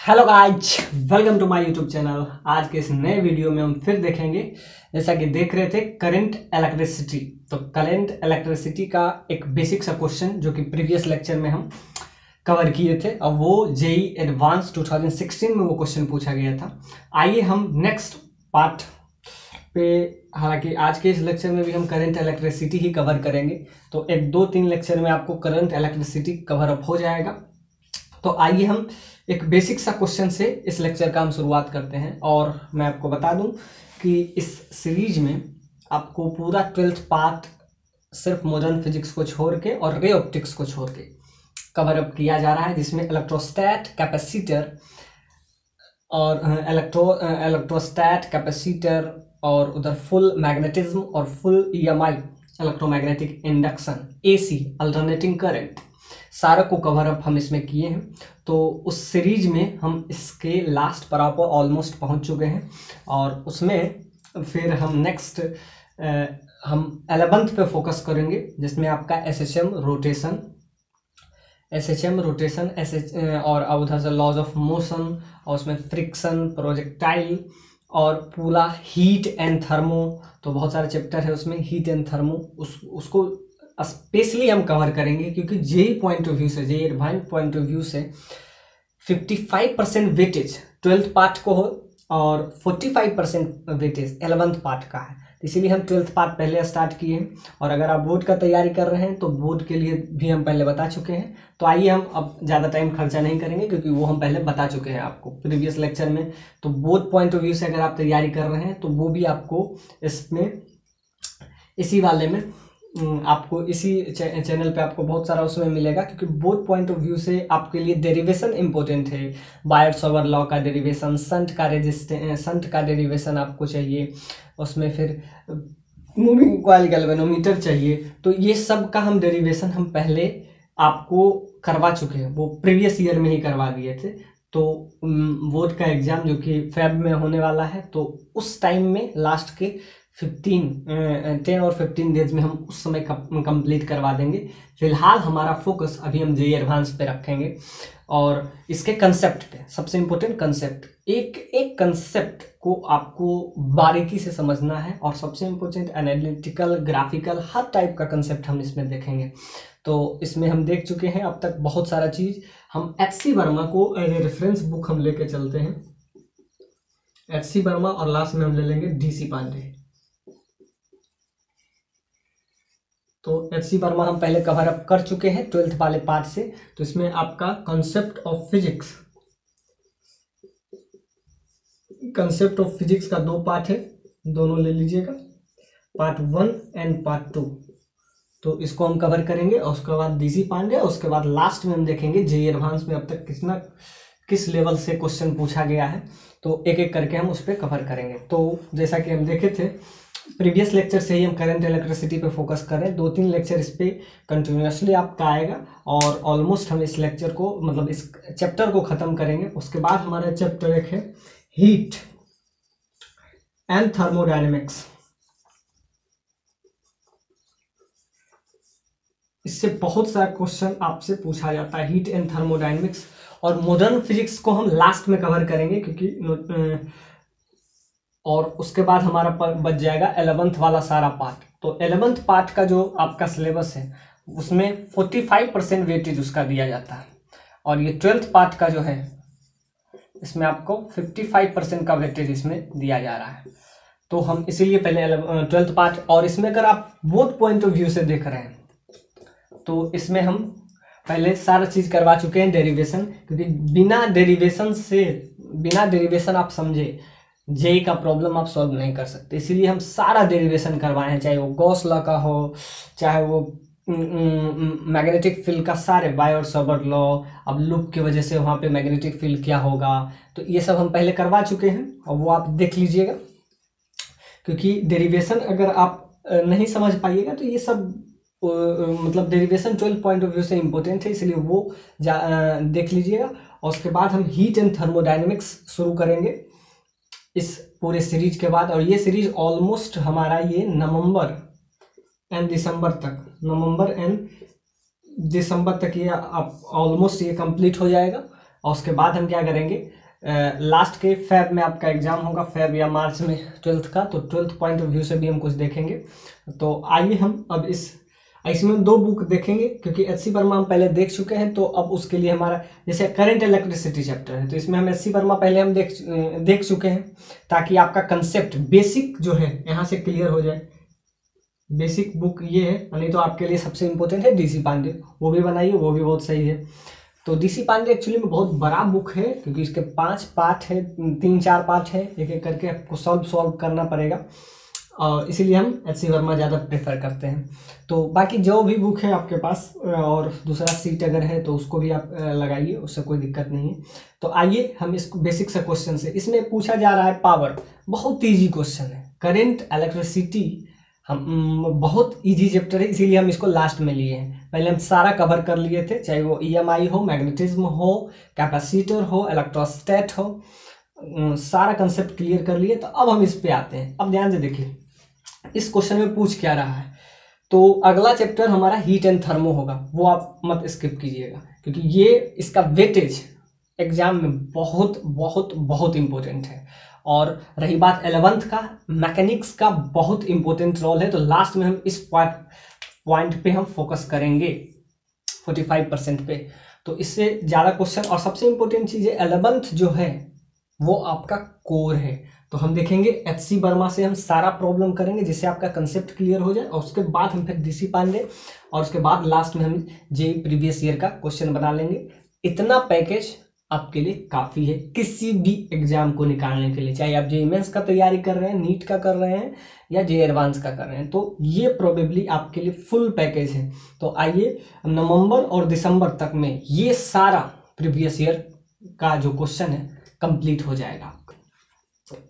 Hello guys, welcome to my YouTube channel. आज के इस नए वीडियो में हम फिर देखेंगे, जैसा कि देख रहे थे, करंट इलेक्ट्रिसिटी। तो करंट इलेक्ट्रिसिटी का एक बेसिक सा क्वेश्चन जो कि प्रीवियस लेक्चर में हम कवर किए थे, और वो जेई एडवांस 2016 में वो क्वेश्चन पूछा गया था। आइए हम नेक्स्ट पार्ट पे, हालांकि आज के इस लेक्चर में भी हम करंट इलेक्ट्रिसिटी ही कवर करेंगे, तो एक दो तीन लेक्चर में आपको करंट इलेक्ट्रिसिटी कवर अप हो जाएगा। तो आइए हम एक बेसिक सा क्वेश्चन से इस लेक्चर का हम शुरुआत करते हैं। और मैं आपको बता दूं कि इस सीरीज में आपको पूरा 12th पार्ट सिर्फ मॉडर्न फिजिक्स को छोड़ के और रे ऑप्टिक्स को छोड़ के कवर अप किया जा रहा है, जिसमें इलेक्ट्रोस्टैट, कैपेसिटर और इलेक्ट्रोस्टैट, कैपेसिटर और उधर फुल मैग्नेटिज्म और full EMI, electromagnetic induction, AC, alternating current, सारा को कवर अप हम इसमें किए हैं। तो उस सीरीज में हम इसके लास्ट पड़ाव पर ऑलमोस्ट पहुंच चुके हैं, और उसमें फिर हम नेक्स्ट हम 11th पे फोकस करेंगे, जिसमें आपका एसएचएम रोटेशन और उधर से लॉज ऑफ मोशन, और उसमें फ्रिक्शन, प्रोजेक्टाइल और पूरा हीट एंड थर्मो। तो बहुत सारे चैप्टर है उसमें, हीट एंड थर्मो, उसको स्पेशली हम कवर करेंगे, क्योंकि जेई पॉइंट ऑफ व्यू से, JEE advance point of view से 55% वेटेज 12th पार्ट को हो और 45% वेटेज 11th पार्ट का है। इसीलिए हम 12th पार्ट पहले स्टार्ट किए हैं, और अगर आप बोर्ड का तैयारी कर रहे हैं तो बोर्ड के लिए भी हम पहले बता चुके हैं। तो आइए हम अब ज़्यादा टाइम खर्चा नहीं करेंगे, क्योंकि वो हम पहले बता चुके हैं आपको प्रीवियस लेक्चर में। तो बोर्ड पॉइंट ऑफ व्यू से अगर आप तैयारी कर रहे हैं तो वो भी आपको इसमें, इसी वाले में आपको इसी चैनल पे आपको बहुत सारा उसमें मिलेगा, क्योंकि बोथ पॉइंट ऑफ व्यू से आपके लिए डेरिवेशन इंपॉर्टेंट है। बायट-सावर्त लॉ का डेरिवेशन, संट का डेरिवेशन आपको चाहिए, उसमें फिर मूविंग कॉइल गैल्वेनोमीटर चाहिए। तो ये सब का हम डेरिवेशन हम पहले आपको करवा चुके हैं, वो प्रीवियस ईयर में ही करवा दिए थे। तो बोर्ड का एग्जाम जो कि फेब में होने वाला है, तो उस टाइम में लास्ट के 10 और 15 डेज में हम उस समय कंप्लीट करवा देंगे। फिलहाल हमारा फोकस अभी हम जेई एडवांस पे रखेंगे, और इसके कंसेप्ट पे, सबसे इम्पोर्टेंट कंसेप्ट, एक एक कंसेप्ट को आपको बारीकी से समझना है, और सबसे इम्पोर्टेंट एनालिटिकल, ग्राफिकल, हर टाइप का कंसेप्ट हम इसमें देखेंगे। तो इसमें हम देख चुके हैं अब तक बहुत सारा चीज। हम एच.सी. वर्मा को एज ए रेफरेंस बुक हम लेके चलते हैं, एच.सी. वर्मा, और लास्ट में हम ले लेंगे डी.सी. पांडे। तो एच.सी. वर्मा हम पहले कवर अप कर चुके हैं 12th वाले पार्ट से। तो इसमें आपका कंसेप्ट ऑफ फिजिक्स का 2 पार्ट है, दोनों ले लीजिएगा, पार्ट 1 एंड पार्ट 2। तो इसको हम कवर करेंगे, और उसके बाद डी.सी. पांडे, और उसके बाद लास्ट में हम देखेंगे जेई एडवांस में अब तक किस लेवल से क्वेश्चन पूछा गया है। तो एक एक करके हम उस पर कवर करेंगे। तो जैसा कि हम देखे थे प्रीवियस लेक्चर से ही हम करंट इलेक्ट्रिसिटी पे फोकस करें, 2-3 लेक्चर इस पे कंटिन्यूसली आपका आएगा, और ऑलमोस्ट हम इस लेक्चर को, मतलब इस चैप्टर को खत्म करेंगे। उसके बाद हमारा चैप्टर एक है हीट एंड थर्मोडायनेमिक्स। इससे बहुत सारा क्वेश्चन आपसे पूछा जाता है, हीट एंड थर्मोडायनेमिक्स। और मॉडर्न फिजिक्स को हम लास्ट में कवर करेंगे, क्योंकि और उसके बाद हमारा बच जाएगा 11th वाला सारा पार्ट। तो 11th पार्ट का जो आपका सिलेबस है, उसमें 45% वेटेज उसका दिया जाता है, और ये 12th पार्ट का जो है, इसमें आपको 55% का वेटेज इसमें दिया जा रहा है। तो हम इसीलिए पहले 12th पार्ट, और इसमें अगर आप बोथ पॉइंट ऑफ व्यू से देख रहे हैं तो इसमें हम पहले सारा चीज करवा चुके हैं, डेरिवेशन, क्योंकि बिना डेरिवेशन आप समझे जेई का प्रॉब्लम आप सॉल्व नहीं कर सकते। इसीलिए हम सारा डेरिवेशन करवाए हैं, चाहे वो गॉस लॉ का हो, चाहे वो मैग्नेटिक फील्ड का, सारे बायट-सावर्त लॉ, अब लूप की वजह से वहाँ पे मैग्नेटिक फील्ड क्या होगा, तो ये सब हम पहले करवा चुके हैं, और वो आप देख लीजिएगा। क्योंकि डेरिवेशन अगर आप नहीं समझ पाइएगा तो ये सब, मतलब डेरिवेशन 12 पॉइंट ऑफ व्यू से इम्पोर्टेंट है, इसलिए वो देख लीजिएगा। और उसके बाद हम हीट एंड थर्मोडायनेमिक्स शुरू करेंगे इस पूरे सीरीज के बाद। और ये सीरीज ऑलमोस्ट हमारा ये नवंबर एंड दिसंबर तक ये ऑलमोस्ट ये कंप्लीट हो जाएगा। और उसके बाद हम क्या करेंगे, लास्ट के फेब में आपका एग्जाम होगा, फेब या मार्च में 12th का, तो 12th पॉइंट ऑफ व्यू से भी हम कुछ देखेंगे। तो आइए हम अब इसमें 2 बुक देखेंगे, क्योंकि एच.सी. वर्मा हम पहले देख चुके हैं। तो अब उसके लिए हमारा जैसे करंट इलेक्ट्रिसिटी चैप्टर है, तो इसमें हम एच.सी. वर्मा पहले हम देख चुके हैं, ताकि आपका कंसेप्ट बेसिक जो है यहाँ से क्लियर हो जाए। बेसिक बुक ये है, नहीं तो आपके लिए सबसे इंपॉर्टेंट है डी.सी. पांडे, वो भी बनाइए, वो भी बहुत सही है। तो डी.सी. पांडे एक्चुअली में बहुत बड़ा बुक है, क्योंकि इसके 5 पार्ट है, 3-4 पार्ट है, एक एक करके आपको सॉल्व करना पड़ेगा, और इसीलिए हम एच.सी. वर्मा ज़्यादा प्रेफर करते हैं। तो बाकी जो भी बुक है आपके पास, और दूसरा सीट अगर है तो उसको भी आप लगाइए, उससे कोई दिक्कत नहीं है। तो आइए हम इसको बेसिक से क्वेश्चन से, इसमें पूछा जा रहा है पावर, बहुत ईजी क्वेश्चन है। करेंट इलेक्ट्रिसिटी हम बहुत इजी चैप्टर है, इसीलिए हम इसको लास्ट में लिए हैं। पहले हम सारा कवर कर लिए थे, चाहे वो ईएमआई हो, मैग्नेटिज्म हो, कैपेसिटर हो, इलेक्ट्रोस्टैट हो, सारा कंसेप्ट क्लियर कर लिए। तो अब हम इस पे आते हैं। अब ध्यान से देखिए इस क्वेश्चन में पूछ क्या रहा है। तो अगला चैप्टर हमारा हीट एंड थर्मो होगा, वो आप मत स्किप कीजिएगा, क्योंकि ये इसका वेटेज एग्जाम में बहुत बहुत बहुत इंपॉर्टेंट है। और रही बात 11th का, मैकेनिक्स का बहुत इंपॉर्टेंट रोल है। तो लास्ट में हम इस पॉइंट पे हम फोकस करेंगे 45% पे। तो इससे ज़्यादा क्वेश्चन, और सबसे इंपॉर्टेंट चीज़ है 11th जो है वो आपका कोर है। तो हम देखेंगे एच.सी. वर्मा से हम सारा प्रॉब्लम करेंगे, जिससे आपका कंसेप्ट क्लियर हो जाए, और उसके बाद हम फिर डी.सी. पांडे, और उसके बाद लास्ट में हम जेईई प्रीवियस ईयर का क्वेश्चन बना लेंगे। इतना पैकेज आपके लिए काफ़ी है किसी भी एग्जाम को निकालने के लिए, चाहे आप जेईई मेंस का तैयारी कर रहे हैं, नीट का कर रहे हैं, या जेईई एडवांस का कर रहे हैं। तो ये प्रोबेबली आपके लिए फुल पैकेज है। तो आइए नवंबर और दिसंबर तक में ये सारा प्रीवियस ईयर का जो क्वेश्चन है कंप्लीट हो जाएगा।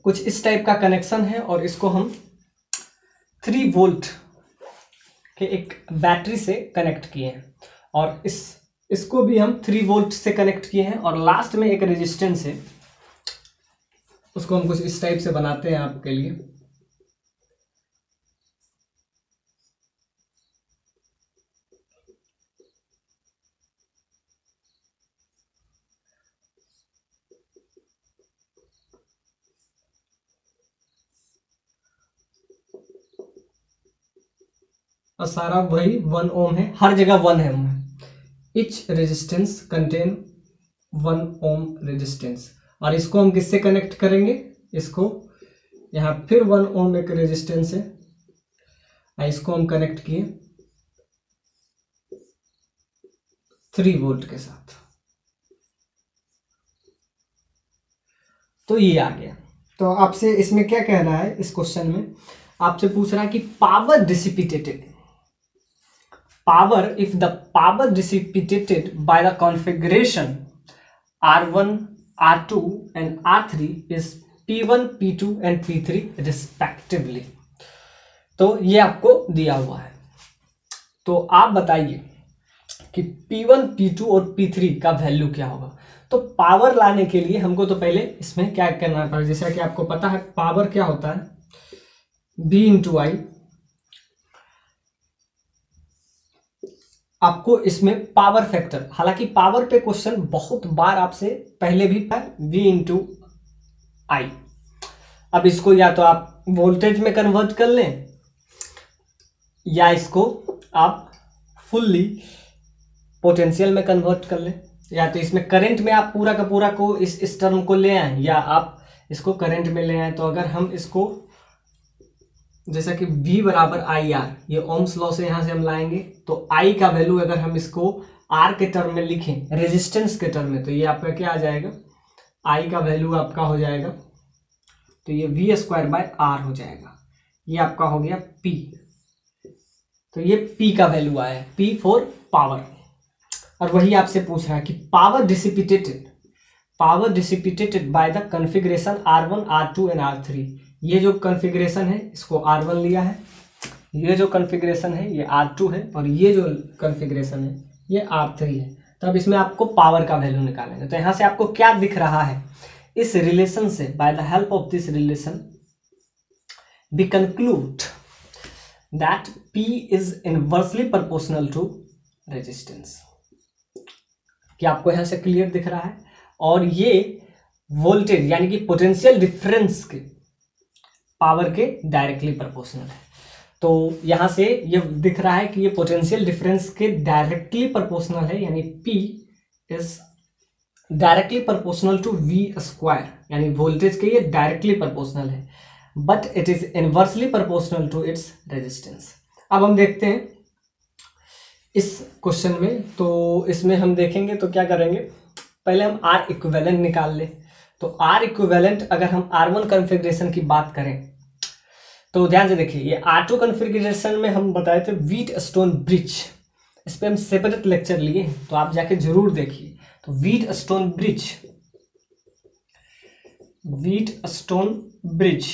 कुछ इस टाइप का कनेक्शन है, और इसको हम 3 वोल्ट के एक बैटरी से कनेक्ट किए हैं, और इसको भी हम 3 वोल्ट से कनेक्ट किए हैं, और लास्ट में एक रेजिस्टेंस है, उसको हम कुछ इस टाइप से बनाते हैं आपके लिए। और सारा वही 1 ओम है, हर जगह 1 है। Etch resistance contain 1 ohm resistance. और इसको हम किससे कनेक्ट करेंगे, इसको यहाँ फिर 1 ओम एक रेजिस्टेंस है, इसको हम कनेक्ट किए 3 वोल्ट के साथ। तो ये आ गया। तो आपसे इसमें क्या कह रहा है, इस क्वेश्चन में आपसे पूछ रहा है कि power dissipated, power, if the power dissipated by the configuration R1, R2 and R3 is P1, P2 and P3 respectively। तो ये आपको दिया हुआ है। तो आप बताइए कि P1, P2 और P3 का वैल्यू क्या होगा। तो पावर लाने के लिए हमको तो पहले इसमें क्या करना पड़ेगा, जैसा कि आपको पता है पावर क्या होता है, V इंटू आई। आपको इसमें पावर फैक्टर, हालांकि पावर पे क्वेश्चन बहुत बार आपसे पहले भी था, V इंटू आई। अब इसको या तो आप वोल्टेज में कन्वर्ट कर लें, या इसको आप फुल्ली पोटेंशियल में कन्वर्ट कर लें, या तो इसमें करंट में आप पूरा का पूरा को इस टर्म को ले आए, या आप इसको करंट में ले आए। तो अगर हम इसको जैसा कि V बराबर आई आर, ये ओम्स लॉ से यहाँ से हम लाएंगे, तो I का वैल्यू अगर हम इसको R के टर्म में लिखें, रेजिस्टेंस के टर्म में, तो ये आपका क्या आ जाएगा, I का वैल्यू आपका हो जाएगा, तो ये V² बाय R हो जाएगा। ये आपका हो गया P। तो ये P का वैल्यू आया है, P फॉर पावर। और वही आपसे पूछ रहा है कि power dissipated by the configuration R1, R2 and R3। ये जो कॉन्फ़िगरेशन है इसको R1 लिया है, ये जो कॉन्फ़िगरेशन है ये R2 है, और ये जो कॉन्फ़िगरेशन है ये R3 है। तो अब इसमें आपको पावर का वैल्यू निकालेंगे। तो यहाँ से आपको क्या दिख रहा है, इस रिलेशन से, by the help of this relation we conclude that P is inversely proportional to resistance. क्या आपको यहाँ से क्लियर दिख रहा है। और ये वोल्टेज यानी कि पोटेंशियल डिफरेंस के पावर के डायरेक्टली प्रोपोर्शनल है। तो यहाँ से ये दिख रहा है कि ये पोटेंशियल डिफरेंस के डायरेक्टली प्रोपोर्शनल है, यानी P is directly proportional to V square, यानी वोल्टेज के ये डायरेक्टली प्रोपोर्शनल है, but it is inversely proportional to its resistance. अब हम देखते हैं इस क्वेश्चन में, तो इसमें हम देखेंगे तो क्या करेंगे, पहले हम R इक्विवेलेंट निकाल ले। तो R इक्विवेलेंट अगर हम R1 कॉन्फ़िगरेशन की बात करें तो ध्यान से देखिए, ये R2 कॉन्फ़िगरेशन में हम बताए थे व्हीटस्टोन ब्रिज, इस पर हम सेपरेट लेक्चर लिए, तो आप जाके जरूर देखिए। तो व्हीटस्टोन ब्रिज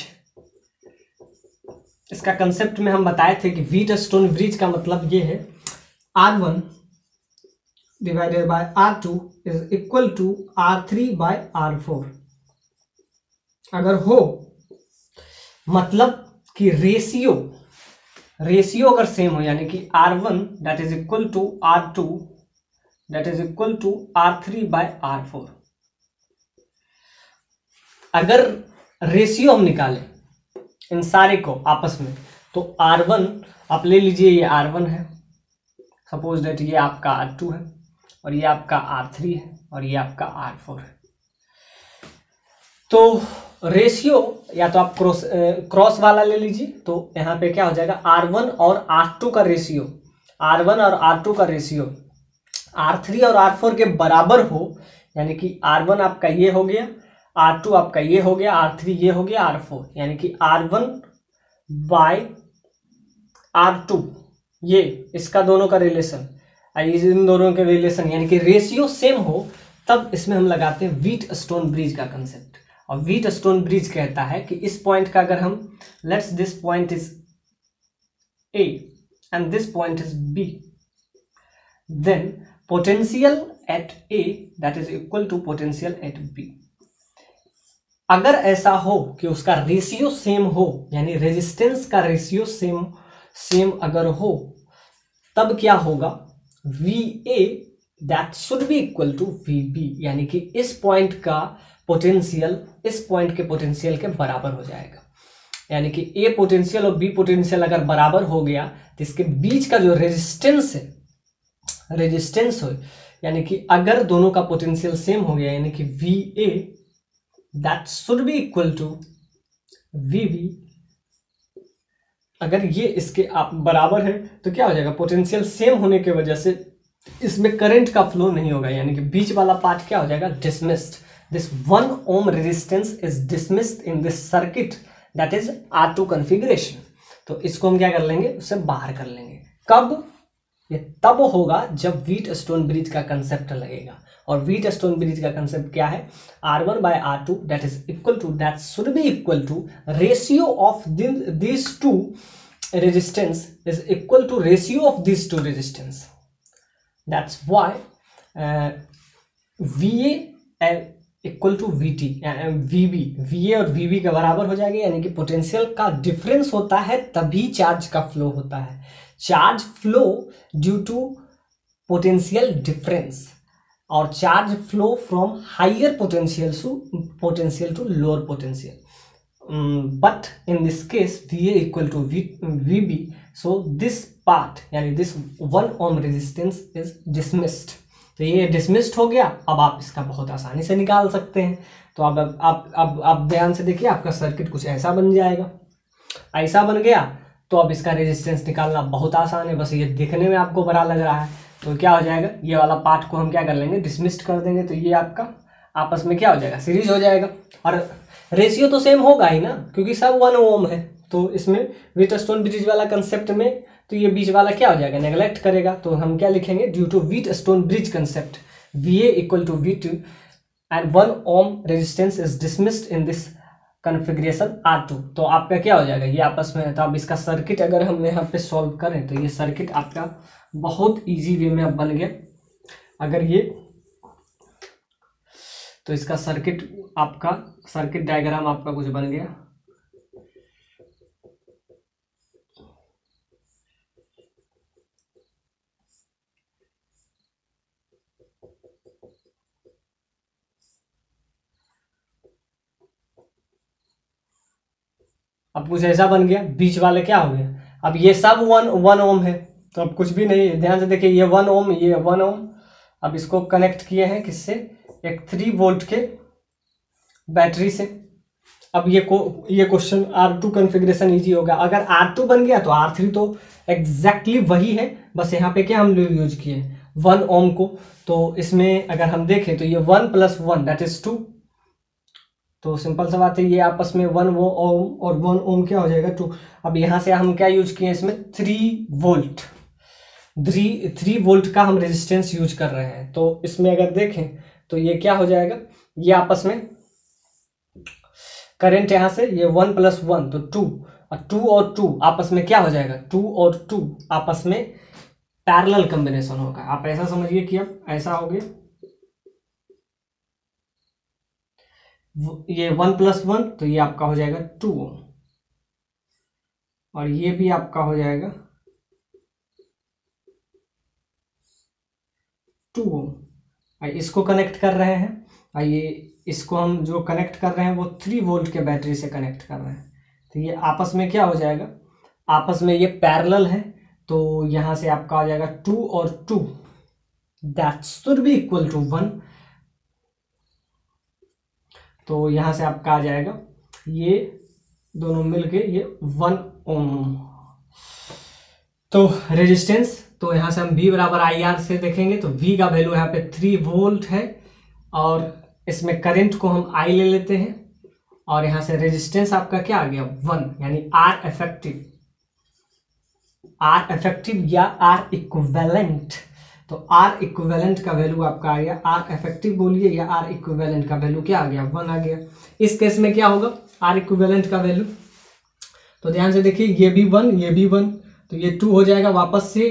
इसका कंसेप्ट में हम बताए थे कि व्हीटस्टोन ब्रिज का मतलब ये है R1 divided by R2 is equal to R3 by R4। अगर हो मतलब कि रेशियो अगर सेम हो, यानी कि R1 that is equal to R2 that is equal to R3 by R4। अगर रेशियो हम निकालें इन सारे को आपस में, तो R1 आप ले लीजिए, ये R1 है, सपोज दैट ये आपका R2 है, और ये आपका R3 है, और ये आपका R4 है। तो रेशियो या तो आप क्रॉस वाला ले लीजिए, तो यहाँ पे क्या हो जाएगा, R1 और R2 का रेशियो, R1 और R2 का रेशियो R3 और R4 के बराबर हो, यानी कि R1 आपका ये हो गया, R2 आपका ये हो गया, R3 ये हो गया, R4, यानी कि R1 बाय R2, ये इसका दोनों का रिलेशन, इन दोनों के रिलेशन यानी कि रेशियो सेम हो, तब इसमें हम लगाते हैं व्हीटस्टोन ब्रिज का कंसेप्ट। और व्हीटस्टोन ब्रिज कहता है कि इस पॉइंट का अगर हम let's this point is A and this point is B, then potential at A that is equal to potential at B। अगर ऐसा हो कि उसका रेशियो सेम हो, यानी रेजिस्टेंस का रेशियो सेम अगर हो, तब क्या होगा, VA that should be equal to VB, यानी कि इस पॉइंट का पोटेंशियल इस पॉइंट के पोटेंशियल के बराबर हो जाएगा। यानी कि A पोटेंशियल और B पोटेंशियल अगर बराबर हो गया, तो इसके बीच का जो रेजिस्टेंस हो, यानी कि अगर दोनों का पोटेंशियल सेम हो गया, यानी कि VA that should be equal to VB, अगर ये इसके आप बराबर है, तो क्या हो जाएगा, पोटेंशियल सेम होने की वजह से इसमें करंट का फ्लो नहीं होगा, यानी कि बीच वाला पार्ट क्या हो जाएगा, dismissed. This 1 ohm resistance is dismissed in this circuit that is R2 configuration. तो इसको हम क्या कर लेंगे, उससे बाहर कर लेंगे। कब, ये तब होगा जब व्हीटस्टोन ब्रिज का कंसेप्ट लगेगा। और व्हीटस्टोन ब्रिज का कंसेप्ट क्या है, R1 bye R2 that is equal to that should be equal to ratio of this to resistance is equal to ratio of this to resistance. That's why VA equal to VT, VA और VB के बराबर हो जाएगी, यानी कि potential का difference होता है तभी चार्ज का फ्लो होता है। Charge flow due to potential difference, और charge flow from higher potential to lower potential, but in this case VA equal to VB, so this part यानी this 1 ohm resistance is dismissed। तो ये dismissed हो गया। अब आप इसका बहुत आसानी से निकाल सकते हैं। तो अब ध्यान से देखिए, आपका सर्किट कुछ ऐसा बन जाएगा, ऐसा बन गया। तो अब इसका रेजिस्टेंस निकालना बहुत आसान है, बस ये देखने में आपको बड़ा लग रहा है। तो क्या हो जाएगा, ये वाला पार्ट को हम क्या कर लेंगे, डिसमिस्ड कर देंगे। तो ये आपका आपस में क्या हो जाएगा, सीरीज हो जाएगा। और रेशियो तो सेम होगा ही ना, क्योंकि सब 1 ओम है। तो इसमें व्हीटस्टोन ब्रिज वाला कंसेप्ट में तो ये बीच वाला क्या हो जाएगा, नेगलेक्ट करेगा। तो हम क्या लिखेंगे, due to Wheatstone bridge concept VA equal to V2 and 1 ohm resistance is dismissed in this configuration R2। तो आपका क्या हो जाएगा, ये आपस में। तो अब इसका सर्किट अगर हम यहाँ पे सॉल्व करें, तो ये सर्किट आपका बहुत इजी वे में अब बन गया। अगर ये, तो इसका सर्किट डायग्राम आपका कुछ बन गया। अब कुछ ऐसा बन गया, बीच वाले क्या हो गया, अब ये सब 1 ओम है, तो अब कुछ भी नहीं है। ध्यान से देखिए, ये 1 ओम, ये 1 ओम। अब इसको कनेक्ट किए हैं किससे, एक 3 वोल्ट के बैटरी से। अब ये क्वेश्चन R2 कॉन्फ़िगरेशन इजी होगा। अगर R2 बन गया तो R3 तो एग्जैक्टली वही है, बस यहाँ पे क्या हम लोग यूज किए 1 ओम को। तो इसमें अगर हम देखें तो ये 1 + 1 दैट इज 2। तो सिंपल सा बात है, ये आपस में 1 ओम और 1 ओम क्या हो जाएगा 2। अब यहाँ से हम क्या यूज किए इसमें 3 वोल्ट, 3 वोल्ट का हम रेजिस्टेंस यूज कर रहे हैं। तो इसमें अगर देखें तो ये क्या हो जाएगा, ये आपस में करंट यहाँ से ये 1 + 1 तो 2, और 2 और 2 आपस में क्या हो जाएगा, 2 और 2 आपस में पैरेलल कॉम्बिनेशन होगा। आप ऐसा समझिए कि अब ऐसा हो गया, ये 1 + 1 तो ये आपका हो जाएगा 2 ओम, और ये भी आपका हो जाएगा 2 ओम। इसको कनेक्ट कर रहे हैं, आइए इसको हम जो कनेक्ट कर रहे हैं वो 3 वोल्ट के बैटरी से कनेक्ट कर रहे हैं। तो ये आपस में क्या हो जाएगा, आपस में ये पैरेलल है, तो यहाँ से आपका आ जाएगा 2 और 2 that should be equal to 1। तो यहाँ से आपका आ जाएगा ये दोनों मिलके ये 1 ओम। तो रेजिस्टेंस, तो यहाँ से हम V बराबर IR से देखेंगे तो V का वैल्यू यहाँ पे 3 वोल्ट है, और इसमें करंट को हम I ले लेते हैं, और यहाँ से रेजिस्टेंस आपका क्या आ गया 1, यानी R इफेक्टिव या R इक्विवेलेंट। तो R इक्विवेलेंट का वैल्यू आपका आ गया, R इफेक्टिव बोलिए या R इक्विवेलेंट का वैल्यू क्या आ गया 1 आ गया। इस केस में क्या होगा R इक्विवेलेंट का वैल्यू, तो ध्यान से देखिए ये भी 1 ये भी 1, तो ये 2 हो जाएगा वापस से,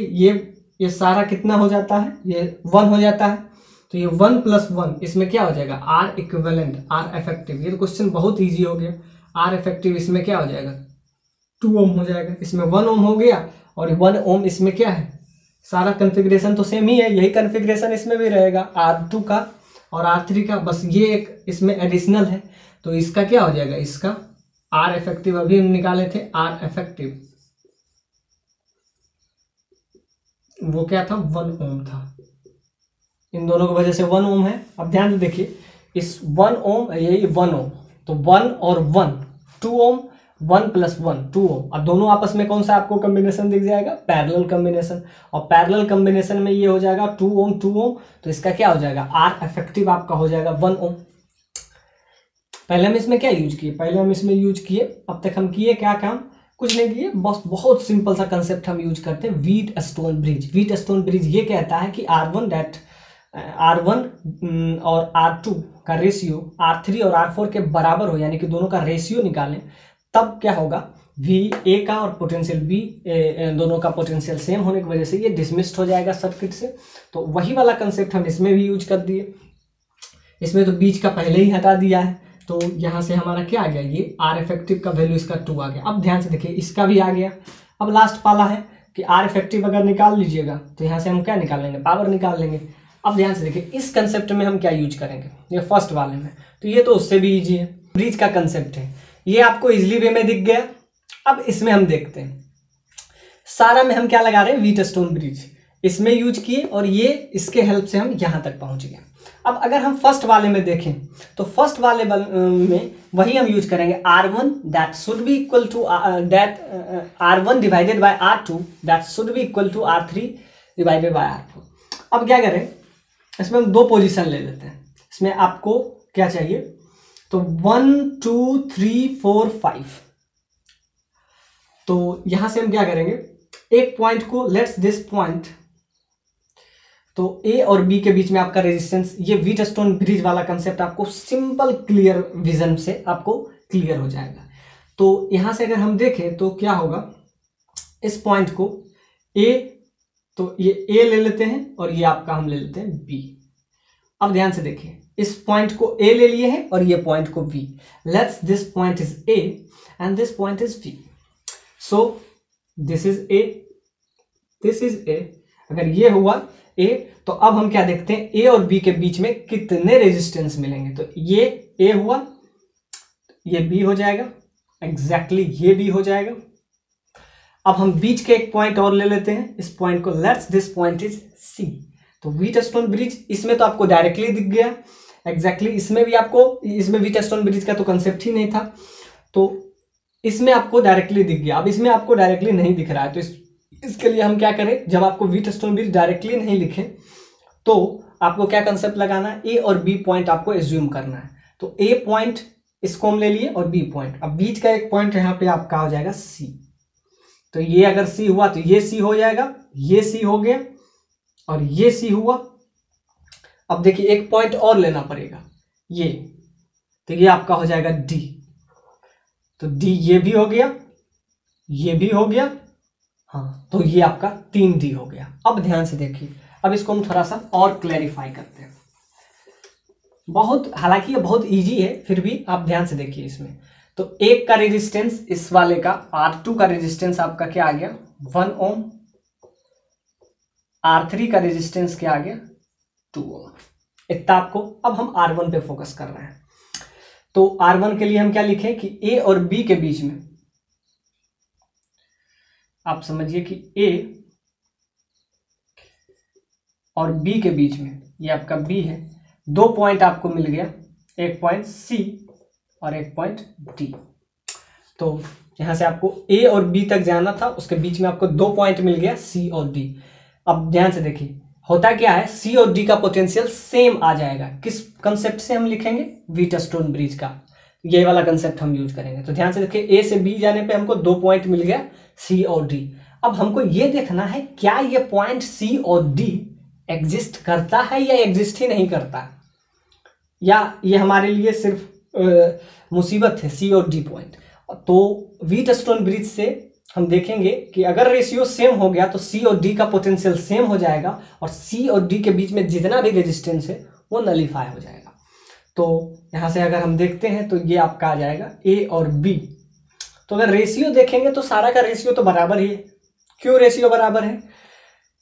ये सारा कितना हो जाता है, ये 1 हो जाता है। तो ये 1 + 1 इसमें क्या हो जाएगा R इक्विवेलेंट R इफेक्टिव। ये तो क्वेश्चन बहुत इजी हो गया। R इफेक्टिव इसमें क्या हो जाएगा 2 ओम हो जाएगा, इसमें 1 ओम हो गया, और 1 ओम इसमें क्या है, सारा कॉन्फ़िगरेशन तो सेम ही है, यही कॉन्फ़िगरेशन इसमें भी रहेगा R2 का और R3 का, बस ये एक इसमें एडिशनल है। तो इसका क्या हो जाएगा, इसका R इफेक्टिव अभी हम निकाले थे, R इफेक्टिव वो क्या था 1 ओम था, इन दोनों की वजह से 1 ओम है। अब ध्यान से देखिए, इस 1 ओम यही 1 ओम, तो 1 और 1 2 ओम, 1 + 1 2 ओम, और दोनों आपस में कौन सा आपको कॉम्बिनेशन दिख जाएगा, पैरेलल कॉम्बिनेशन। और पैरेलल कॉम्बिनेशन में ये हो जाएगा 2 ओम 2 ओम, तो इसका क्या हो जाएगा R इफेक्टिव आपका हो जाएगा 1 ओम। पहले हम इसमें क्या यूज किए, पहले हम इसमें यूज किए, अब तक हम किए क्या काम, कुछ नहीं किए, बस बहुत सिंपल सा कंसेप्ट हम यूज करते हैं, व्हीटस्टोन ब्रिज। व्हीटस्टोन ब्रिज ये कहता है कि R1 और R2 का रेशियो R3 और R4 के बराबर हो, यानी कि दोनों का रेशियो निकालें, तब क्या होगा VA का और पोटेंशियल B दोनों का पोटेंशियल सेम होने की वजह से ये डिसमिस्ड हो जाएगा सर्किट से। तो वही वाला कंसेप्ट हम इसमें भी यूज कर दिए। इसमें तो बीच का पहले ही हटा दिया है, तो यहाँ से हमारा क्या आ गया, ये R इफेक्टिव का वैल्यू इसका 2 आ गया। अब ध्यान से देखिए इसका भी आ गया। अब लास्ट वाला है कि R इफेक्टिव अगर निकाल लीजिएगा तो यहाँ से हम क्या निकाल लेंगे, पावर निकाल लेंगे। अब ध्यान से देखिए इस कंसेप्ट में हम क्या यूज करेंगे, ये फर्स्ट वाले में, तो ये तो उससे भी इजी है, ब्रिज का कंसेप्ट है, ये आपको इजिली वे में दिख गया। अब इसमें हम देखते हैं, सारा में हम क्या लगा रहे हैं, व्हीटस्टोन ब्रिज इसमें यूज किए, और ये इसके हेल्प से हम यहाँ तक पहुँच गए। अब अगर हम फर्स्ट वाले में देखें तो फर्स्ट वाले में वही हम यूज करेंगे, R1 that should be equal to R1 divided by R2 that should be equal to R3 divided by R4। अब क्या करें, इसमें हम 2 पोजीशन ले लेते हैं। इसमें आपको क्या चाहिए, तो 1 2 3 4 5, तो यहां से हम क्या करेंगे, एक पॉइंट को लेट्स दिस पॉइंट, तो A और B के बीच में आपका रेजिस्टेंस, ये व्हीटस्टोन ब्रिज वाला कंसेप्ट आपको सिंपल क्लियर विजन से आपको क्लियर हो जाएगा। तो यहां से अगर हम देखें तो क्या होगा, इस पॉइंट को A, तो ये A ले लेते हैं और ये आपका हम ले लेते हैं B। अब ध्यान से देखिए, इस पॉइंट को A ले लिए हैं और ये पॉइंट को B। Let's this point is A and this point is B। So this is A, this is A। अगर ये हुआ A, तो अब हम क्या देखते हैं, A और B के बीच में कितने रेजिस्टेंस मिलेंगे। तो ये A हुआ, ये B हो जाएगा, एग्जैक्टली ये भी हो जाएगा। अब हम बीच के एक पॉइंट और ले लेते हैं, इस पॉइंट को, let's this point is C. तो व्हीटस्टोन ब्रिज इसमें तो आपको डायरेक्टली दिख गया एग्जैक्टली, इसमें भी आपको, इसमें व्हीटस्टोन ब्रिज का तो कंसेप्ट ही नहीं था, तो इसमें आपको डायरेक्टली दिख गया। अब इसमें आपको डायरेक्टली नहीं दिख रहा है, तो इसके लिए हम क्या करें, जब आपको व्हीटस्टोन ब्रिज डायरेक्टली नहीं लिखे तो आपको क्या कंसेप्ट लगाना है, ए और बी पॉइंट आपको एज्यूम करना है। तो ए पॉइंट इसको हम ले लिए और बी पॉइंट, अब बीच का एक पॉइंट यहाँ पे आपका हो जाएगा सी। तो ये अगर सी हुआ तो ये सी हो जाएगा, ये सी हो गया और ये सी हुआ। अब देखिए एक पॉइंट और लेना पड़ेगा, ये, तो ये आपका हो जाएगा डी। तो डी ये भी हो गया, ये भी हो गया, हाँ, तो ये आपका 3D हो गया। अब ध्यान से देखिए, अब इसको हम थोड़ा सा और क्लैरिफाई करते हैं। बहुत, हालांकि ये बहुत इजी है, फिर भी आप ध्यान से देखिए इसमें। तो एक का रेजिस्टेंस, इस वाले का R2 का रेजिस्टेंस आपका क्या आ गया 1 ओम, R3 का रेजिस्टेंस क्या आ गया 2 ओम, इतना आपको। अब हम R1 पे फोकस कर रहे हैं, तो R1 के लिए हम क्या लिखें कि A और B के बीच में, आप समझिए कि A और B के बीच में, ये आपका B है, 2 पॉइंट आपको मिल गया, एक पॉइंट C और एक पॉइंट D। तो यहां से आपको A और B तक जाना था, उसके बीच में आपको 2 पॉइंट मिल गया C और D। अब ध्यान से देखिए होता क्या है, C और D का पोटेंशियल सेम आ जाएगा। किस कंसेप्ट से हम लिखेंगे, व्हीटस्टोन ब्रिज का, ये वाला कंसेप्ट हम यूज करेंगे। तो ध्यान से देखिए A से B जाने पे हमको 2 पॉइंट मिल गया C और D। अब हमको ये देखना है क्या ये पॉइंट C और D एग्जिस्ट करता है या एग्जिस्ट ही नहीं करता, या ये हमारे लिए सिर्फ मुसीबत है C और D पॉइंट। तो व्हीटस्टोन ब्रिज से हम देखेंगे कि अगर रेशियो सेम हो गया तो C और D का पोटेंशियल सेम हो जाएगा और C और D के बीच में जितना भी रेजिस्टेंस है वो नलीफाई हो जाएगा। तो यहाँ से अगर हम देखते हैं तो ये आपका आ जाएगा A और B। तो अगर रेशियो देखेंगे तो सारा का रेशियो तो बराबर ही है। क्यों रेशियो बराबर है,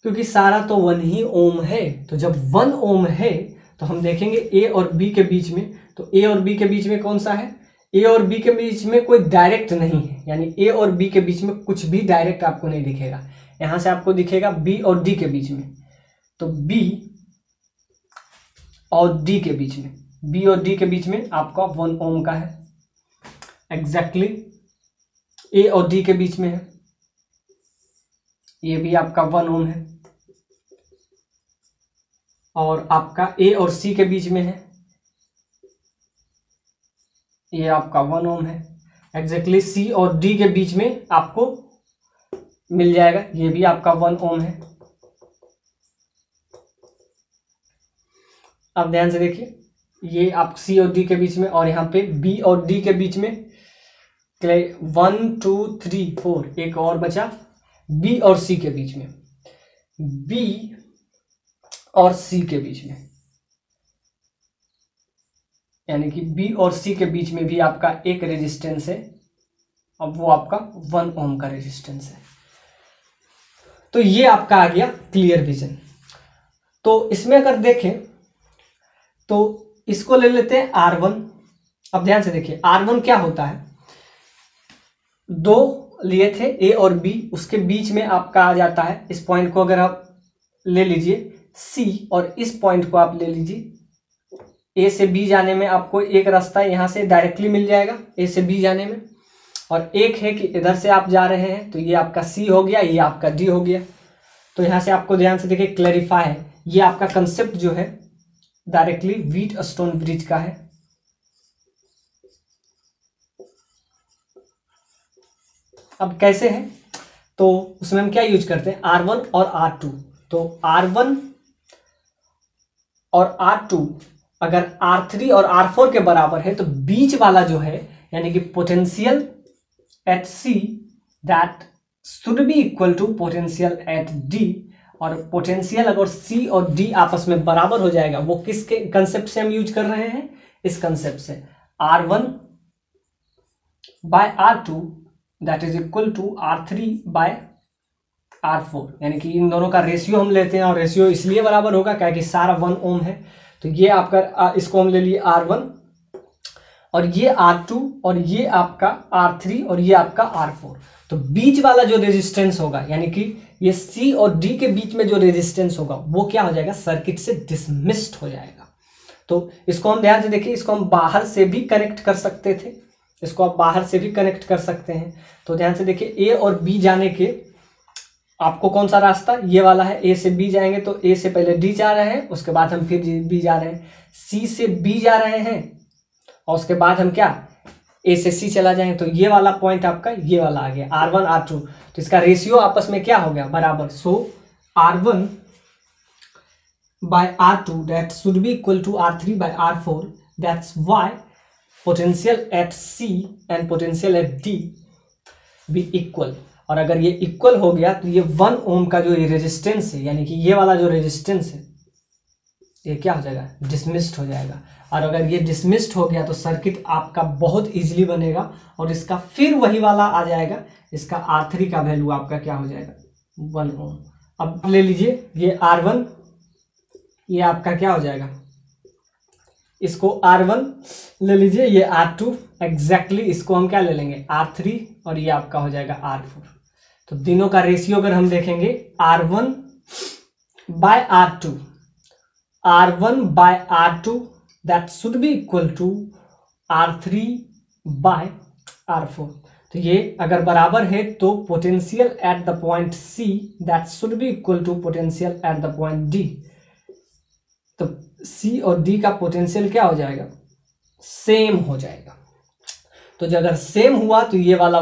क्योंकि सारा तो 1 ही ओम है। तो जब 1 ओम है तो हम देखेंगे A और B के बीच में, तो A और B के बीच में कौन सा है, A और B के बीच में कोई डायरेक्ट नहीं है, यानी A और B के बीच में कुछ भी डायरेक्ट आपको नहीं दिखेगा। यहां से आपको दिखेगा B और D के बीच में, तो B और D के बीच में, B और D के बीच में आपका 1 ओम का है एग्जैक्टली। A और D के बीच में है, ये भी आपका 1 ओम है, और आपका A और C के बीच में है, ये आपका 1 ओम है एग्जैक्टली। C और D के बीच में आपको मिल जाएगा, ये भी आपका 1 ओम है। अब ध्यान से देखिए, ये आप C और D के बीच में, और यहाँ पे B और D के बीच में 1 2 3 4, एक और बचा B और C के बीच में, B और C के बीच में, यानी कि B और C के बीच में भी आपका एक रेजिस्टेंस है, अब वो आपका 1 ओम का रेजिस्टेंस है। तो ये आपका आ गया क्लियर विजन। तो इसमें अगर देखें तो इसको ले लेते हैं R1। अब ध्यान से देखिए R1 क्या होता है, 2 लिए थे A और B, उसके बीच में आपका आ जाता है, इस पॉइंट को अगर आप ले लीजिए C और इस पॉइंट को आप ले लीजिए, A से B जाने में आपको एक रास्ता यहाँ से डायरेक्टली मिल जाएगा A से B जाने में, और एक है कि इधर से आप जा रहे हैं, तो ये आपका C हो गया, ये आपका D हो गया। तो यहाँ से आपको ध्यान से देखिए क्लैरिफाई है, ये आपका कंसेप्ट जो है डायरेक्टली व्हीटस्टोन ब्रिज का है। अब कैसे है, तो उसमें हम क्या यूज करते हैं, R1 और R2। तो R1 और R2 अगर R3 और R4 के बराबर है तो बीच वाला जो है, यानी कि potential at C that should be equal to potential at D, और पोटेंशियल अगर C और D आपस में बराबर हो जाएगा, वो किसके कंसेप्ट से हम यूज कर रहे हैं, इस कंसेप्ट से, R1 bye R2 that is equal to R3 by R4, यानी कि इन दोनों का रेशियो हम लेते हैं, और रेशियो इसलिए बराबर होगा क्या कि सारा 1 ओम है। तो ये आपका, इसको हम ले लिए R1 और ये R2 और ये आपका R3 और ये आपका R4। तो बीच वाला जो रेजिस्टेंस होगा यानी कि ये C और D के बीच में जो रेजिस्टेंस होगा वो क्या हो जाएगा, सर्किट से डिसमिस्ड हो जाएगा। तो इसको हम ध्यान से देखिए, इसको हम बाहर से भी कनेक्ट कर सकते थे, इसको आप बाहर से भी कनेक्ट कर सकते हैं। तो ध्यान से देखिए, ए और बी जाने के आपको कौन सा रास्ता, ये वाला है। ए से बी जाएंगे तो ए से पहले डी जा रहे हैं, उसके बाद हम फिर बी जा रहे हैं। सी से बी जा रहे हैं और उसके बाद हम क्या, ए से सी चला जाएंगे। तो ये वाला पॉइंट आपका ये वाला आ गया R1 R2। तो इसका रेशियो आपस में क्या हो गया, बराबर। सो R1 by R2 that should be equal to R3 by R4. That's why potential at C and potential at D be equal। और अगर ये इक्वल हो गया तो ये 1 ओम का जो रेजिस्टेंस है यानी कि ये वाला जो रेजिस्टेंस है ये क्या हो जाएगा, डिसमिस्ड हो जाएगा। और अगर ये डिसमिस्ड हो गया तो सर्किट आपका बहुत इजीली बनेगा और इसका फिर वही वाला आ जाएगा, इसका R3 का वैल्यू आपका क्या हो जाएगा, 1 ओम। अब ले लीजिए ये R1, ये आपका क्या हो जाएगा, इसको R1 ले लीजिए, ये R2 एग्जैक्टली इसको हम क्या ले लेंगे, R3 और ये आपका हो जाएगा R4। तो तीनों का रेशियो अगर हम देखेंगे R1 bye R2, R1 bye R2 that should be equal to R3 by R4। तो ये अगर बराबर है तो potential at the point C that should be equal to potential at the point D। तो C और D का potential क्या हो जाएगा, सेम हो जाएगा। तो जो अगर सेम हुआ तो ये वाला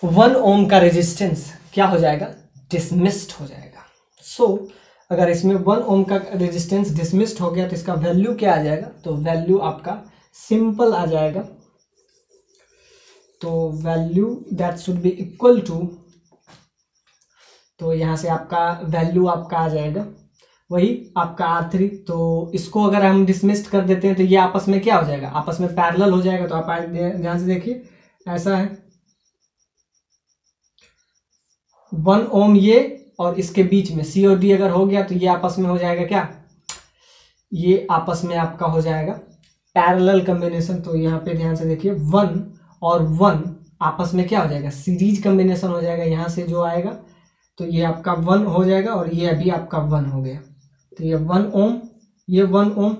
1 ओम का रेजिस्टेंस क्या हो जाएगा, डिसमिस्ड हो जाएगा। सो अगर इसमें 1 ओम का रेजिस्टेंस डिसमिस्ड हो गया तो इसका वैल्यू क्या आ जाएगा, तो वैल्यू आपका सिंपल आ जाएगा। तो value that should be equal to, तो यहाँ से आपका वैल्यू आपका आ जाएगा वही आपका R3। तो इसको अगर हम डिसमिस्ड कर देते हैं तो ये आपस में क्या हो जाएगा, आपस में पैरेलल हो जाएगा। तो आप ध्यान से देखिए, ऐसा है 1 ओम ये और इसके बीच में C और D अगर हो गया तो ये आपस में हो जाएगा क्या, ये आपस में आपका हो जाएगा पैरेलल कॉम्बिनेशन। तो यहाँ पे ध्यान से देखिए 1 और 1 आपस में क्या हो जाएगा, सीरीज कॉम्बिनेशन हो जाएगा। यहाँ से जो आएगा तो ये आपका 1 हो जाएगा और ये अभी आपका 1 हो गया। तो ये 1 ओम, ये 1 ओम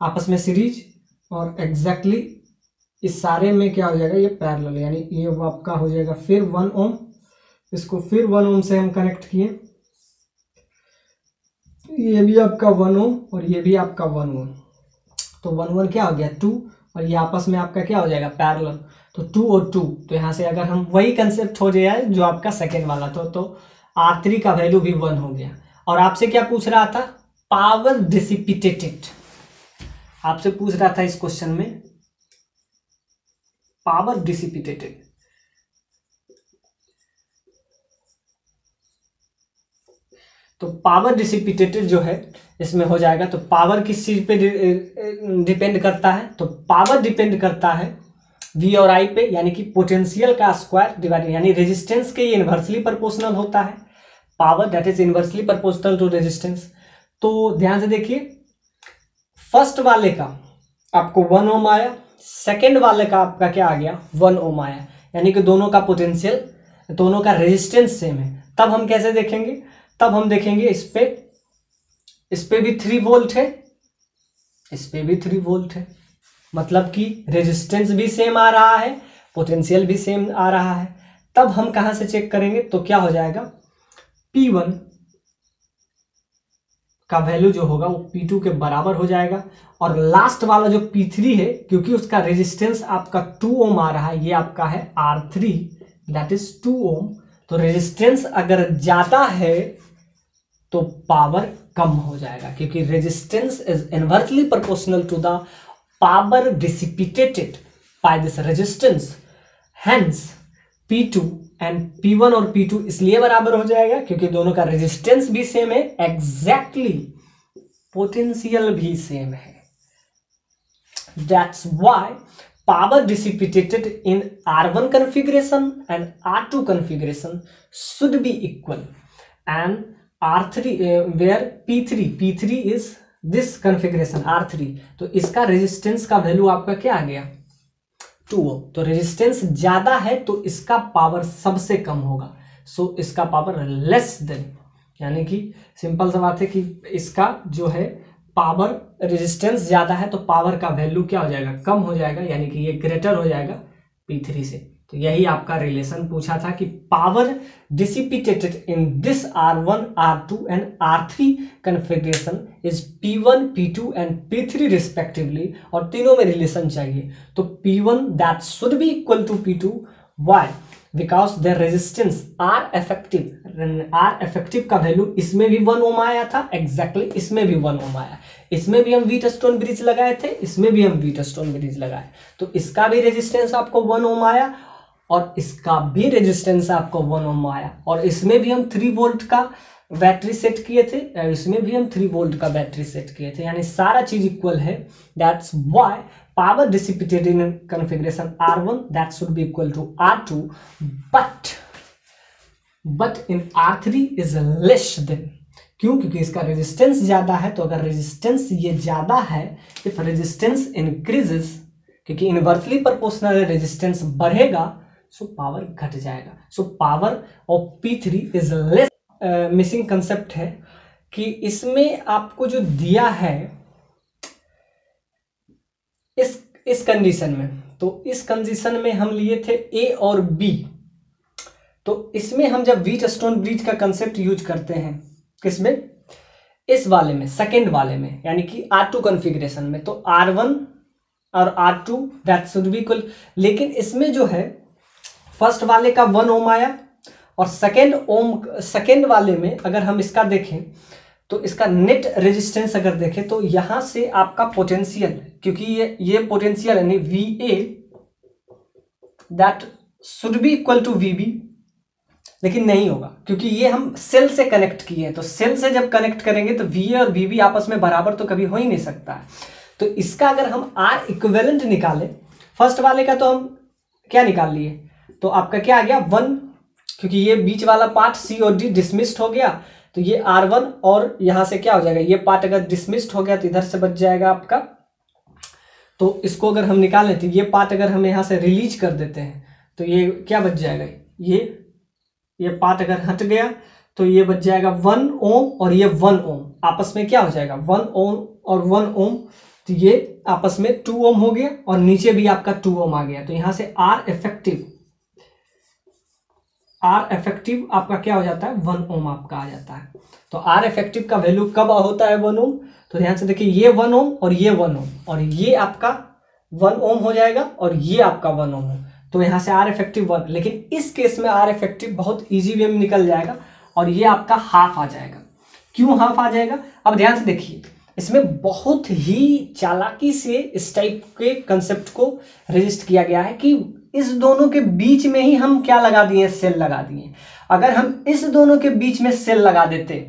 आपस में सीरीज और एग्जैक्टली इस सारे में क्या हो जाएगा, ये पैरेलल, यानी ये वो आपका हो जाएगा फिर 1 ओम। इसको फिर 1 ओम से हम कनेक्ट किए, ये भी आपका 1 ओम और ये भी आपका 1 ओम। तो 1 1 क्या हो गया 2 और ये आपस में आपका क्या हो जाएगा, पैरेलल। तो 2 और 2, तो यहाँ से अगर हम वही कंसेप्ट हो जाए जो आपका सेकेंड वाला तो R3 का वैल्यू भी 1 हो गया। और आपसे क्या पूछ रहा था, पावर डिसिपिटेटेड, आपसे पूछ रहा था इस क्वेश्चन में पावर डिसिपिटेटेड। तो पावर डिसिपिटेटेड जो है इसमें हो जाएगा, तो पावर किस चीज पे डिपेंड करता है, तो पावर डिपेंड करता है V और I पे, यानी कि पोटेंशियल का स्क्वायर डिवाइडेड, यानी रेजिस्टेंस के ये इनवर्सली प्रोपोर्शनल होता है, power that is inversely proportional to resistance. तो ध्यान से देखिए, फर्स्ट वाले का आपको 1 ओम आया, सेकेंड वाले का आपका क्या आ गया, 1 ओम आया, यानी कि दोनों का पोटेंशियल, दोनों का रेजिस्टेंस सेम है। तब हम कैसे देखेंगे, तब हम देखेंगे इस पे भी 3 वोल्ट है, इस पे भी 3 वोल्ट है, मतलब कि रेजिस्टेंस भी सेम आ रहा है, पोटेंशियल भी सेम आ रहा है। तब हम कहां से चेक करेंगे, तो क्या हो जाएगा, P1 का वैल्यू जो होगा वो P2 के बराबर हो जाएगा। और लास्ट वाला जो P3 है, क्योंकि उसका रेजिस्टेंस आपका 2 ओम आ रहा है, ये आपका है R3 दैट इज 2 ओम। तो रेजिस्टेंस अगर ज्यादा है तो पावर कम हो जाएगा, क्योंकि resistance is inversely proportional to the power dissipated by this resistance. Hence P2 and P1 और P2 इसलिए बराबर हो जाएगा क्योंकि दोनों का रेजिस्टेंस भी सेम है, एग्जैक्टली पोटेंशियल भी सेम है। That's why power dissipated in R1 configuration and R2 configuration should be equal, and R3 where P3 is this configuration R3, तो इसका रेजिस्टेंस का वैल्यू आपका क्या आ गया 2 ओम। तो रेजिस्टेंस ज्यादा है तो इसका पावर सबसे कम होगा, सो इसका पावर लेस देन, यानी कि सिंपल सा बात है कि इसका जो है पावर रेजिस्टेंस ज्यादा है तो पावर का वैल्यू क्या हो जाएगा कम हो जाएगा, यानी कि ये ग्रेटर हो जाएगा P3 से। तो यही आपका रिलेशन पूछा था कि power dissipated in this R1, R2 and R3 configuration is P1, P2 and P3 respectively, और तीनों में रिलेशन चाहिए। तो P1 that should be equal to P2, why? Because the resistance R effective का वैल्यू इसमें भी 1 ओम आया था, एग्जैक्टली इसमें भी 1 ओम आया। इसमें भी हम व्हीटस्टोन ब्रिज लगाए थे, इसमें भी हम व्हीटस्टोन ब्रिज लगाए, तो इसका भी रेजिस्टेंस आपको 1 ओम आया और इसका भी रेजिस्टेंस आपको 1 ओम आया। और इसमें भी हम 3 वोल्ट का बैटरी सेट किए थे, इसमें भी हम 3 वोल्ट का बैटरी सेट किए थे, यानी सारा चीज इक्वल है। That's why power dissipated in configuration R1 that should be equal to R2, but in R3 is less than, क्यों? क्योंकि इसका रेजिस्टेंस ज्यादा है। तो अगर रेजिस्टेंस ये ज्यादा है, इफ रेजिस्टेंस इंक्रीजेस, क्योंकि इनवर्सली प्रोपोर्शनल रेजिस्टेंस बढ़ेगा सो पावर घट जाएगा। So power of P3 is less. Missing concept है कि इसमें आपको जो दिया है इस कंडीशन में, तो इस कंडीशन में हम लिए थे A और B। तो इसमें हम जब व्हीटस्टोन ब्रिज का कंसेप्ट यूज करते हैं, किसमें? इस वाले में, सेकेंड वाले में, यानी कि R2 कॉन्फ़िगरेशन में, तो R1 और R2 that should be equal. लेकिन इसमें जो है फर्स्ट वाले का 1 ओम आया और सेकेंड वाले में अगर हम इसका देखें तो इसका नेट रेजिस्टेंस अगर देखें तो यहां से आपका पोटेंशियल, क्योंकि ये पोटेंशियल यानी VA that should be equal to VB, लेकिन नहीं होगा क्योंकि ये हम सेल से कनेक्ट किए हैं। तो सेल से जब कनेक्ट करेंगे तो VA और VB आपस में बराबर तो कभी हो ही नहीं सकता है। तो इसका अगर हम R इक्विवेलेंट निकालें, फर्स्ट वाले का तो हम क्या निकाल लिए, तो आपका क्या आ गया 1, क्योंकि ये बीच वाला पार्ट C और D डिसमिस्ड हो गया, तो ये R1 और यहां से क्या हो जाएगा, ये पार्ट अगर डिसमिस्ड हो गया तो इधर से बच जाएगा आपका। तो इसको अगर हम निकाल लेते, ये पार्ट अगर हम यहां से रिलीज कर देते हैं तो ये क्या बच जाएगा, ये पार्ट अगर हट गया तो ये बच जाएगा 1 ओम और ये 1 ओम, आपस में क्या हो जाएगा 1 ओम और 1 ओम, तो ये आपस में 2 ओम हो गया और नीचे भी आपका 2 ओम आ गया। तो यहां से R इफेक्टिव आपका क्या हो जाता है 1 ओम आपका आ जाता है। तो R इफेक्टिव का वैल्यू कब होता है 1 ओम, तो ध्यान से देखिए ये 1 ओम और ये 1 ओम और ये आपका 1 ओम हो जाएगा और ये आपका 1 ओम हो, तो यहां से R इफेक्टिव 1। लेकिन इस केस में R इफेक्टिव बहुत इजी वे में निकल जाएगा और ये आपका हाफ आ जाएगा। क्यों हाफ आ जाएगा, अब ध्यान से देखिए, इसमें बहुत ही चालाकी से इस टाइप के कंसेप्ट को रजिस्ट किया गया है कि इस दोनों के बीच में ही हम क्या लगा दिए, सेल लगा दिए। अगर हम इस दोनों के बीच में सेल लगा देते,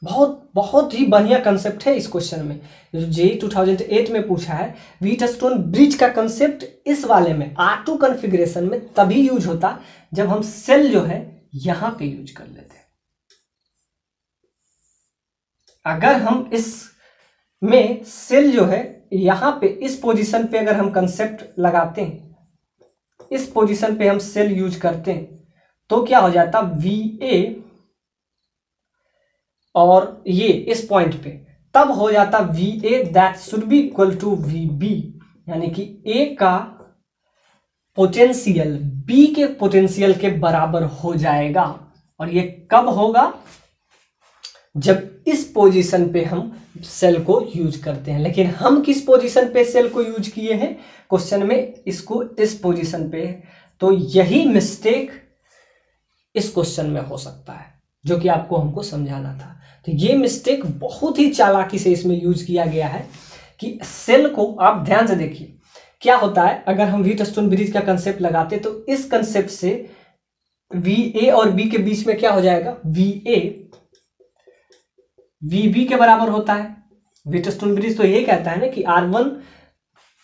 बहुत ही बढ़िया कंसेप्ट है इस क्वेश्चन में जो जेईई 2008 में पूछा है। व्हीटस्टोन ब्रिज का कंसेप्ट इस वाले में R2 कॉन्फ़िगरेशन में तभी यूज होता जब हम सेल जो है यहां पे यूज कर लेते। अगर हम इस में सेल जो है यहां पे इस पोजीशन पे अगर हम कंसेप्ट लगाते हैं, इस पोजीशन पे हम सेल यूज करते हैं, तो क्या हो जाता VA और ये इस पॉइंट पे, तब हो जाता VA that should be equal to VB, यानी कि A का पोटेंशियल B के पोटेंशियल के बराबर हो जाएगा। और ये कब होगा, जब इस पोजीशन पे हम सेल को यूज करते हैं। लेकिन हम किस पोजीशन पे सेल को यूज किए हैं क्वेश्चन में, इसको इस पोजीशन पे, तो यही मिस्टेक इस क्वेश्चन में हो सकता है जो कि आपको हमको समझाना था। तो ये मिस्टेक बहुत ही चालाकी से इसमें यूज किया गया है कि सेल को, आप ध्यान से देखिए क्या होता है, अगर हम व्हीटस्टोन ब्रिज का कंसेप्ट लगाते तो इस कंसेप्ट से VA और B के बीच में क्या हो जाएगा, VA VB के बराबर होता है। व्हीटस्टोन ब्रिज तो ये कहता है ना कि R1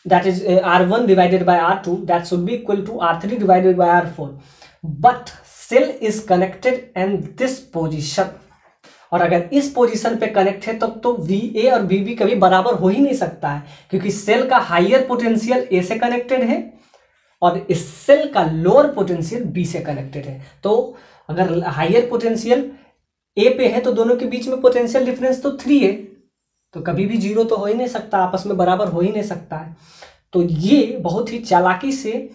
that is R1 divided by R2 that should be equal to R3 divided by R4, but cell is connected in this position और अगर इस पोजीशन पे कनेक्ट है तब तो VA और VB कभी बराबर हो ही नहीं सकता है, क्योंकि सेल का हायर पोटेंशियल A से कनेक्टेड है और इस सेल का लोअर पोटेंशियल B से कनेक्टेड है। तो अगर हायर पोटेंशियल A पे है तो दोनों के बीच में पोटेंशियल डिफरेंस तो 3 है, तो कभी भी जीरो तो हो ही नहीं सकता, आपस में बराबर हो ही नहीं सकता है। तो ये बहुत ही चालाकी से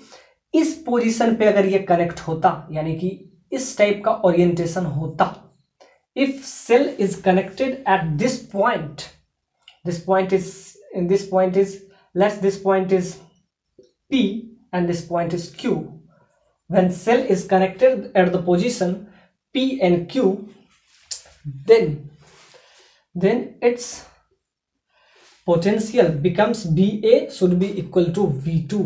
इस पोजीशन पे अगर ये कनेक्ट होता, यानी कि इस टाइप का ओरिएंटेशन होता, if cell is connected at this point is let's this point is P and this point is Q. When cell is connected at the position P and Q, then its potential becomes BA should be equal to V2,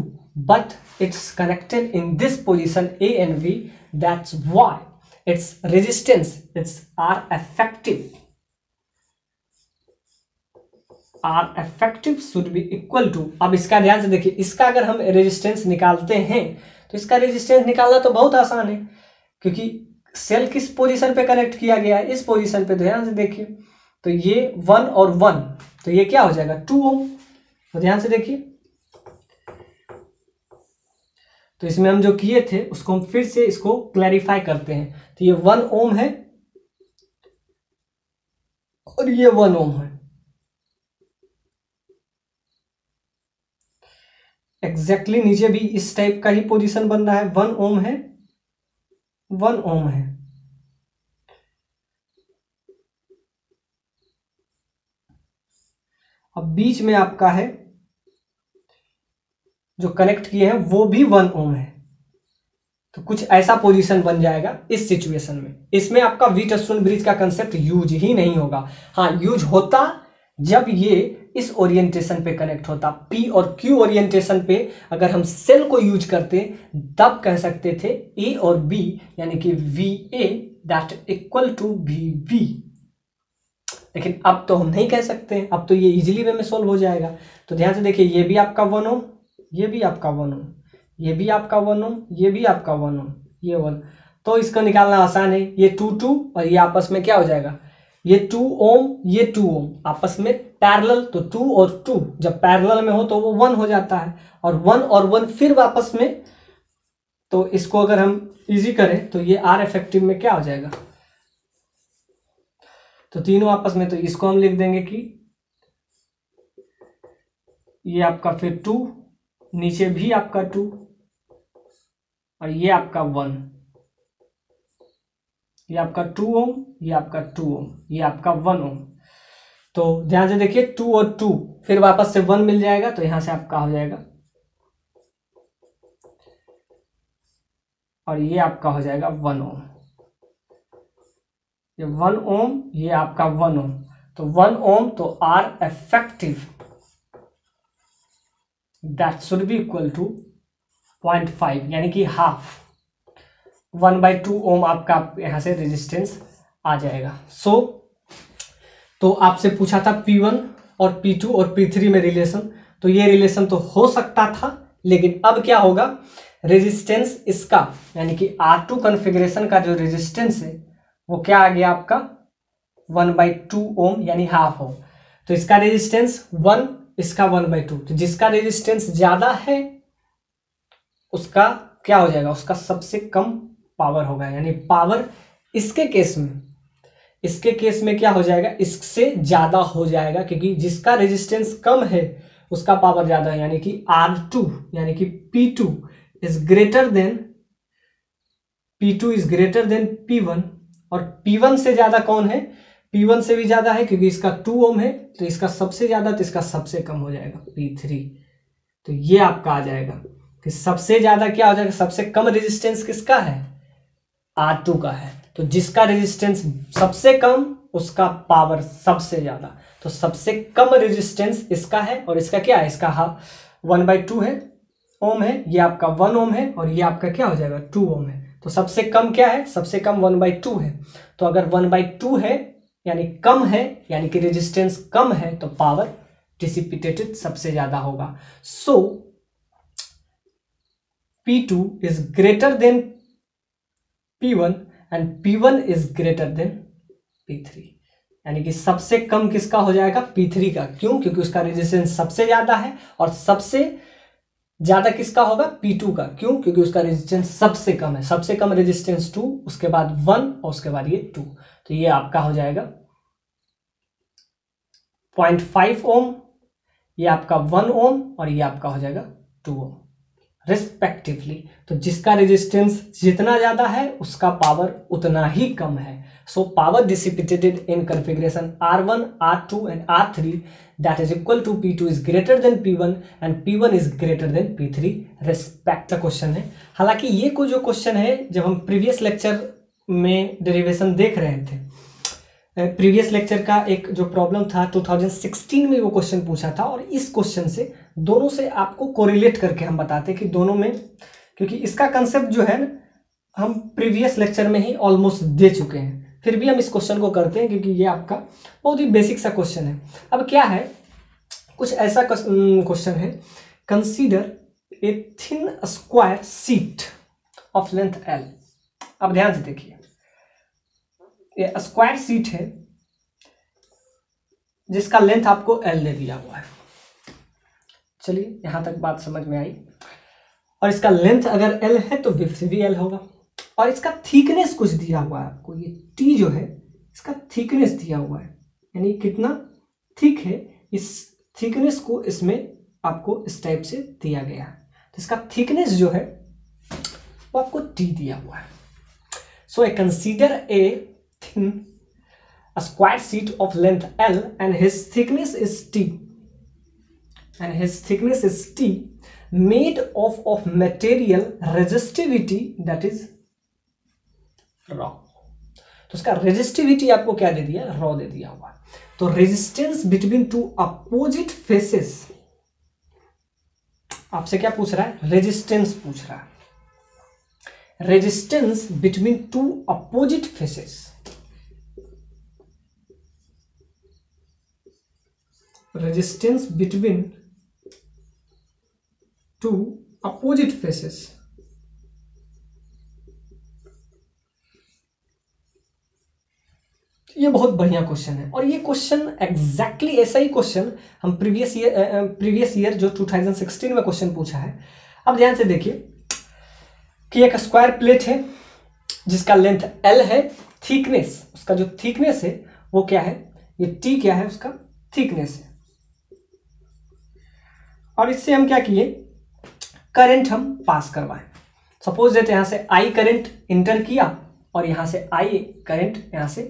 but it's connected in this position A and V. That's why its resistance, its R effective should be equal to, अब इसका ध्यान से देखिए, इसका अगर हम resistance निकालते हैं तो इसका रेजिस्टेंस निकालना तो बहुत आसान है, क्योंकि सेल किस पोजीशन पे कनेक्ट किया गया है, इस पोजीशन पे। ध्यान से देखिए, तो ये 1 और 1, तो ये क्या हो जाएगा 2 ओम। तो ध्यान से देखिए, तो इसमें हम जो किए थे उसको हम फिर से इसको क्लैरिफाई करते हैं। तो ये 1 ओम है और ये 1 ओम है। एग्जैक्टली नीचे भी इस टाइप का ही पोजीशन बन रहा है, 1 ओम है, 1 ओम है। अब बीच में आपका है जो कनेक्ट किए हैं वो भी 1 ओम है, तो कुछ ऐसा पोजीशन बन जाएगा इस सिचुएशन में। इसमें आपका व्हीटस्टोन ब्रिज का कंसेप्ट यूज ही नहीं होगा। हाँ, यूज होता जब ये इस ओरिएंटेशन पे कनेक्ट होता, P और Q ओरिएंटेशन पे अगर हम सेल को यूज करते तब कह सकते थे A और B यानी कि VA that equal to VB, लेकिन अब तो हम नहीं कह सकते, अब तो ये इजीली वे में सोल्व हो जाएगा। तो ध्यान से देखिए, ये भी आपका 1 ओम, ये भी आपका 1 ओम, ये भी आपका 1 ओम, ये भी आपका 1 ओम, ये 1, तो इसको निकालना आसान है। ये 2 और ये आपस में क्या हो जाएगा, ये 2 ओम, ये 2 ओम आपस में पैरेलल, तो 2 और 2 जब पैरेलल में हो तो वो 1 हो जाता है, और 1 और 1 फिर वापस में। तो इसको अगर हम इजी करें तो ये R इफेक्टिव में क्या हो जाएगा, तो तीनों आपस में, तो इसको हम लिख देंगे कि ये आपका फिर 2, नीचे भी आपका 2 और ये आपका 1, ये आपका 2 ओम, ये आपका 2 ओम, ये आपका 1 ओम। तो ध्यान से देखिए, 2 और 2 फिर वापस से 1 मिल जाएगा, तो यहां से आपका हो जाएगा, और ये आपका हो जाएगा 1 ओम, ये 1 ओम, ये आपका 1 ओम, तो 1 ओम, तो R effective that should be equal to 0.5 यानी कि हाफ, 1/2 ओम आपका यहां से रेजिस्टेंस आ जाएगा। तो आपसे पूछा था P1 और P2 और P3 में रिलेशन, तो ये रिलेशन तो हो सकता था, लेकिन अब क्या होगा, रेजिस्टेंस इसका यानी कि R2 कॉन्फ़िगरेशन का जो रेजिस्टेंस है वो क्या आ गया आपका 1/2 ओम यानी हाफ ओम। तो इसका रेजिस्टेंस 1, इसका 1/2, तो जिसका रेजिस्टेंस ज्यादा है उसका क्या हो जाएगा, उसका सबसे कम पावर होगा, यानी पावर इसके केस में क्या हो जाएगा, इससे ज्यादा हो जाएगा, क्योंकि जिसका रेजिस्टेंस कम है उसका पावर ज्यादा है, यानी कि R2 यानी कि P2 is greater than P1, और P1 से ज्यादा कौन है, P1 से भी ज्यादा है, क्योंकि इसका 2 ओम है, तो इसका सबसे ज्यादा, तो इसका सबसे कम हो जाएगा P3। तो ये आपका आ जाएगा कि सबसे ज्यादा क्या हो जाएगा, सबसे कम रेजिस्टेंस किसका है, R2 का है, तो जिसका रेजिस्टेंस सबसे कम उसका पावर सबसे ज्यादा, तो सबसे कम रेजिस्टेंस इसका है, और इसका क्या है, इसका 1/2 है ओम है, ये आपका 1 ओम है, और ये आपका क्या हो जाएगा 2 ओम है। तो सबसे कम क्या है, सबसे कम 1/2 है, तो अगर 1/2 है यानी कम है, यानी कि रेजिस्टेंस कम है, तो पावर डिसिपेटेड सबसे ज्यादा होगा। सो P2 is greater than P1 and P1 is greater than P3। यानी कि सबसे कम किसका हो जाएगा, P3 का। क्यों? क्योंकि उसका रेजिस्टेंस सबसे ज्यादा है, और सबसे ज्यादा किसका होगा, P2 का। क्यों? क्योंकि उसका रेजिस्टेंस सबसे कम है। सबसे कम रेजिस्टेंस 2, उसके बाद 1 और उसके बाद ये 2। तो ये आपका हो जाएगा 0.5 ओम, ये आपका 1 ओम, और ये आपका हो जाएगा 2 ओम रिस्पेक्टिवली। तो जिसका रेजिस्टेंस जितना ज्यादा है उसका पावर उतना ही कम है। So power dissipated in configuration R1, R2 and R3 that is equal to P2 is greater than P1 and P1 is greater than P3 respect का क्वेश्चन है। हालांकि ये कोई जो क्वेश्चन है, जब हम प्रीवियस लेक्चर में डेरिवेशन देख रहे थे, प्रीवियस लेक्चर का एक जो प्रॉब्लम था 2016 में वो क्वेश्चन पूछा था, और इस क्वेश्चन से दोनों से आपको कोरिलेट करके हम बताते हैं कि दोनों में, क्योंकि इसका कंसेप्ट जो है हम प्रीवियस लेक्चर में ही ऑलमोस्ट दे चुके हैं, फिर भी हम इस क्वेश्चन को करते हैं क्योंकि ये आपका बहुत ही बेसिक सा क्वेश्चन है। अब क्या है, कुछ ऐसा क्वेश्चन है, consider a thin square sheet of length L। अब ध्यान से देखिए, ये स्क्वायर शीट है जिसका लेंथ आपको L दे दिया हुआ है। चलिए यहां तक बात समझ में आई। और इसका लेंथ अगर L है तो विड्थ भी L होगा, और इसका थिकनेस कुछ दिया हुआ है आपको। ये T जो है इसका थिकनेस दिया हुआ है, यानी कितना थिक है, इस थिकनेस को इसमें आपको इस टाइप से दिया गया है। तो इसका थिकनेस जो है वो आपको T दिया हुआ है। So I consider a thin a square sheet of length L and his thickness is T, made of material resistivity that is raw। तो उसका रेजिस्टिविटी आपको क्या दे दिया, रॉ दे दिया हुआ। तो resistance between two opposite faces, आपसे क्या पूछ रहा है, रेजिस्टेंस पूछ रहा है। Resistance between two opposite faces, resistance between two opposite faces। ये बहुत बढ़िया क्वेश्चन है, और ये क्वेश्चन एग्जैक्टली ऐसा ही क्वेश्चन हम प्रीवियस ईयर जो 2016 में क्वेश्चन पूछा है। अब ध्यान से देखिए कि एक स्क्वायर प्लेट है जिसका लेंथ L है, थिकनेस, उसका जो थिकनेस है वो क्या है, ये T क्या है, उसका थिकनेस है। और इससे हम क्या किए, करंट हम पास करवाएं। सपोज दैट यहां से I करंट इंटर किया और यहां से I करंट यहां से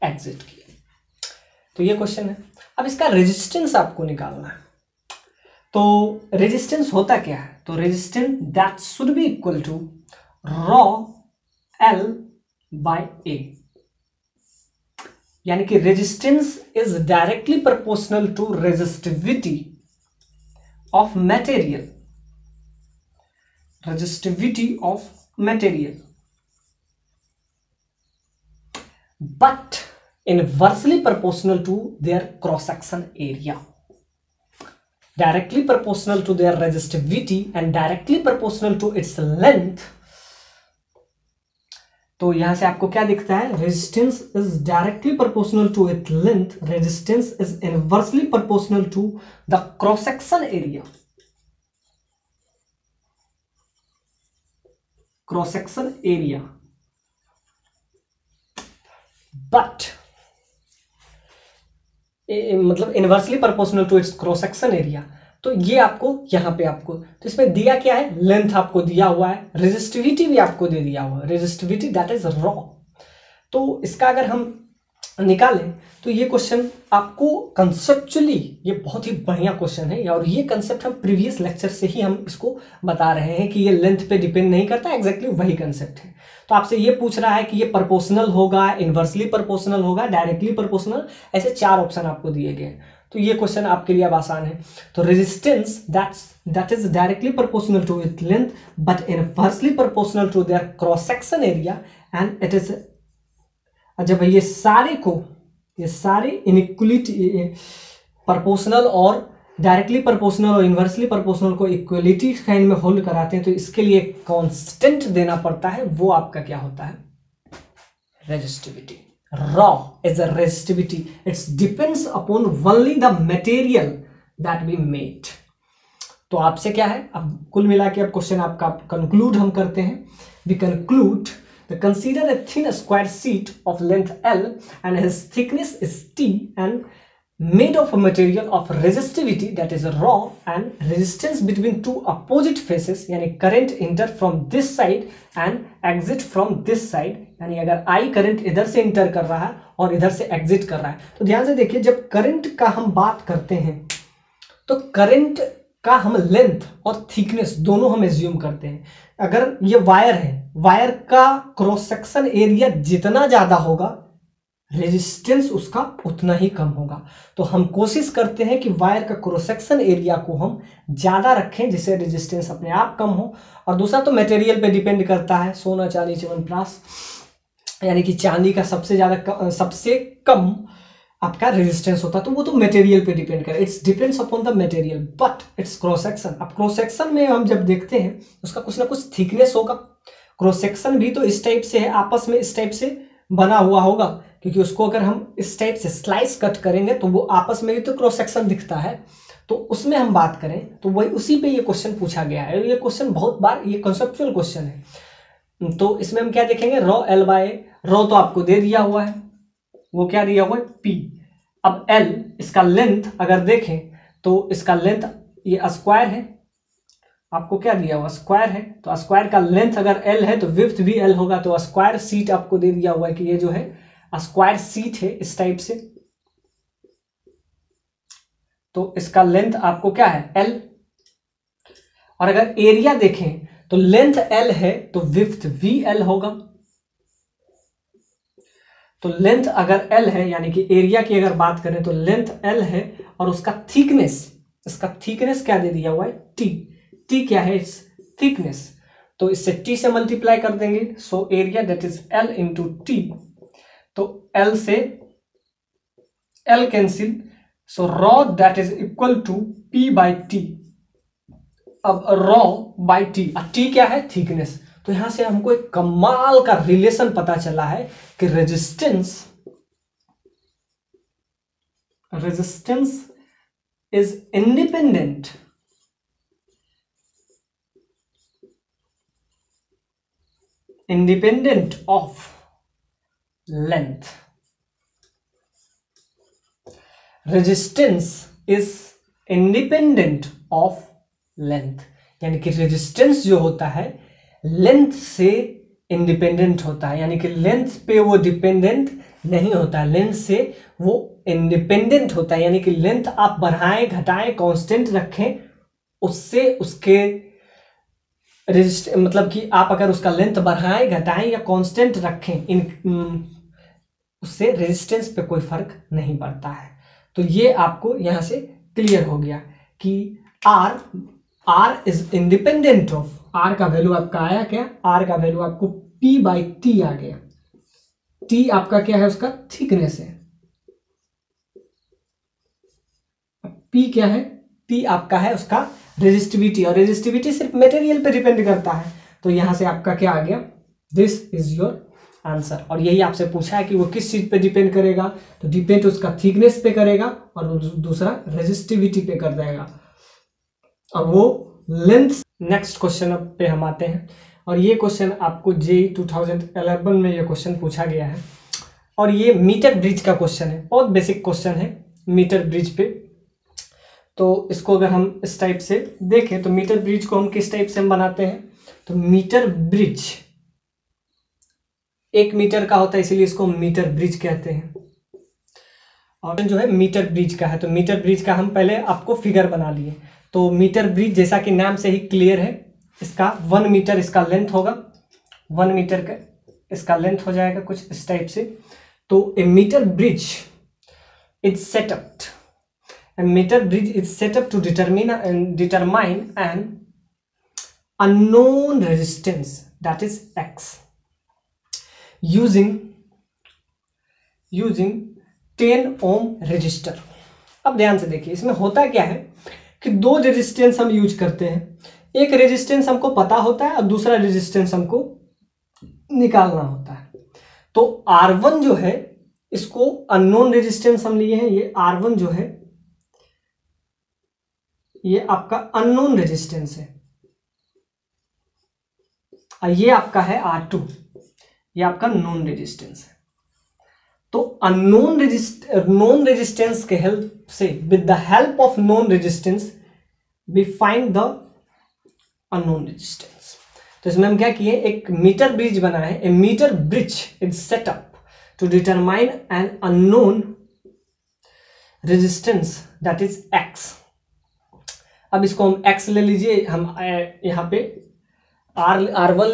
एग्जिट किया। तो ये क्वेश्चन है। अब इसका रेजिस्टेंस आपको निकालना है। तो रेजिस्टेंस होता क्या है, तो resistance that should be equal to rho L by A, यानी कि resistance is directly proportional to resistivity of material, resistivity of material, but inversely proportional to their cross section area, directly proportional to their resistivity and directly proportional to its length। तो यहां से आपको क्या दिखता है, resistance is directly proportional to it length, resistance is inversely proportional to the cross section area, cross section area, but मतलब inversely proportional to its cross section area. तो ये आपको यहां पे आपको, तो इसमें दिया क्या है, लेंथ आपको दिया हुआ है, रेजिस्टिविटी भी आपको दे दिया हुआ है, रेजिस्टिविटी दैट इज रॉ। तो इसका अगर हम निकालें तो ये क्वेश्चन आपको कंसेप्चुअली ये बहुत ही बढ़िया क्वेश्चन है, और ये कंसेप्ट हम प्रीवियस लेक्चर से ही हम इसको बता रहे हैं कि ये लेंथ पे डिपेंड नहीं करता, एग्जैक्टली वही कंसेप्ट है। तो आपसे ये पूछ रहा है कि ये प्रोपोर्शनल होगा, इनवर्सली प्रोपोर्शनल होगा, डायरेक्टली प्रोपोर्शनल, ऐसे 4 ऑप्शन आपको दिए गए। तो ये क्वेश्चन आपके लिए अब आसान है। तो resistance that is directly proportional to it length but inversely proportional to their cross section area, and it is, जब ये सारे इनइक्वलिटी प्रोपोर्शनल और डायरेक्टली प्रोपोर्शनल और इनवर्सली प्रोपोर्शनल को इक्वलिटी साइन में होल्ड कराते हैं, तो इसके लिए कांस्टेंट देना पड़ता है, वो आपका क्या होता है, resistivity. Rho is a resistivity, its depends upon only the material that we made. तो आपसे क्या है, अब कुल मिला के अब क्वेश्चन आपका कंक्लूड हम करते हैं। We conclude the consider a thin square sheet of length L and his thickness is T and made of a material of resistivity that is raw and resistance between two opposite faces, यानी current enter from this side and exit from this side, यानी अगर I current इधर से inter कर रहा है और इधर से एग्जिट कर रहा है, तो ध्यान से देखिए जब करंट का हम बात करते हैं तो करंट का हम लेंथ और थिकनेस दोनों हम एज्यूम करते हैं। अगर ये वायर है, वायर का क्रॉस सेक्शन एरिया जितना ज्यादा होगा रेजिस्टेंस उसका उतना ही कम होगा। तो हम कोशिश करते हैं कि वायर का क्रॉस सेक्शन एरिया को हम ज्यादा रखें जिससे रेजिस्टेंस अपने आप कम हो। और दूसरा तो मटेरियल पे डिपेंड करता है, सोना चांदी च्यवनप्राश, यानी कि चांदी का सबसे कम आपका रेजिस्टेंस होता है, तो वो तो मटेरियल पे डिपेंड करे, it's depends upon the material but it's cross section. अब क्रॉस सेक्शन में हम जब देखते हैं उसका कुछ ना कुछ थिकनेस होगा। क्रॉस सेक्शन भी तो इस टाइप से है, आपस में इस टाइप से बना हुआ होगा, क्योंकि उसको अगर हम इस टाइप से स्लाइस कट करेंगे तो वो आपस में भी तो क्रॉस सेक्शन दिखता है। तो उसमें हम बात करें तो वही उसी पे ये क्वेश्चन पूछा गया है। ये क्वेश्चन बहुत बार, ये कॉन्सेप्चुअल क्वेश्चन है। तो इसमें हम क्या देखेंगे, रॉ L बाय रॉ तो आपको दे दिया हुआ है, वो क्या दिया हुआ है P। अब L इसका लेंथ अगर देखें तो इसका लेंथ ये स्क्वायर है, आपको क्या दिया हुआ स्क्वायर है, तो स्क्वायर का लेंथ अगर L है तो विड्थ भी L होगा। तो स्क्वायर सीट आपको दे दिया हुआ है कि ये जो है स्क्वायर सीट है इस टाइप से, तो इसका लेंथ आपको क्या है L। और अगर एरिया देखें तो लेंथ L है तो विड्थ भी L होगा। तो लेंथ अगर L है यानी कि एरिया की अगर बात करें तो लेंथ L है और उसका थिकनेस, इसका थिकनेस क्या दे दिया हुआ है T। T क्या है, इट्स थिकनेस, तो इससे T से मल्टीप्लाई कर देंगे, so area that is L into T। तो L से L cancel, so rho that is equal to P by T। अब रॉ बाई T, T क्या है थिकनेस। तो यहां से हमको एक कमाल का रिलेशन पता चला है कि resistance is independent of length। Resistance is independent of length, यानी कि रेजिस्टेंस जो होता है लेंथ से इंडिपेंडेंट होता है, यानी कि लेंथ पे वो डिपेंडेंट नहीं होता है, लेंथ से वो इंडिपेंडेंट होता है। यानी कि लेंथ आप बढ़ाएं घटाएं कांस्टेंट रखें, उससे उसके मतलब कि आप अगर उसका लेंथ बढ़ाएं घटाएं या कांस्टेंट रखें उससे रेजिस्टेंस पे कोई फर्क नहीं पड़ता है। तो ये आपको यहां से क्लियर हो गया कि R is independent of, R का वैल्यू आपका आया क्या, R का वैल्यू आपको P बाई T आ गया। T आपका क्या है, उसका थिकनेस है, P क्या है, P आपका है उसका रेजिस्टिविटी, और रेजिस्टिविटी सिर्फ मटेरियल पे डिपेंड करता है। तो यहां से आपका क्या आ गया, दिस इज योर आंसर। और यही आपसे पूछा है कि वो किस चीज पे डिपेंड करेगा, तो डिपेंड उसका थिकनेस पे करेगा और दूसरा रेजिस्टिविटी पे कर देगा, और वो लेंथ। नेक्स्ट क्वेश्चन पे हम आते हैं, और ये क्वेश्चन आपको JEE 2011 में ये क्वेश्चन पूछा गया है, और ये मीटर ब्रिज का क्वेश्चन है, बहुत बेसिक क्वेश्चन है मीटर ब्रिज पे। तो इसको अगर हम इस टाइप से देखें तो मीटर ब्रिज को हम किस टाइप से हम बनाते हैं, तो मीटर ब्रिज 1 मीटर का होता है, इसीलिए इसको हम मीटर ब्रिज कहते हैं। और जो है मीटर ब्रिज का है, तो मीटर ब्रिज का हम पहले आपको फिगर बना लिए। तो मीटर ब्रिज जैसा कि नाम से ही क्लियर है, इसका 1 मीटर इसका लेंथ होगा, 1 मीटर का इसका लेंथ हो जाएगा कुछ इस टाइप से। तो a metre bridge is set up, a meter bridge is set up to determine an unknown resistance that is X using 10 ohm resistor। अब ध्यान से देखिए इसमें होता क्या है कि 2 रेजिस्टेंस हम यूज करते हैं, एक रेजिस्टेंस हमको पता होता है और दूसरा रेजिस्टेंस हमको निकालना होता है। तो R1 जो है इसको अननोन रेजिस्टेंस हम लिए हैं, ये R1 जो है ये आपका अननोन रेजिस्टेंस है, और ये आपका है R2, ये आपका नोन रेजिस्टेंस है। तो अननोन नोन रेजिस्टेंस के हेल्प से, with the help of known resistance we find the unknown resistance. तो इसमें हम क्या किए, एक मीटर ब्रिज बना है, a metre bridge is set up to determine an unknown resistance that is X। अब इसको हम X ले लीजिए, हम यहाँ पे R1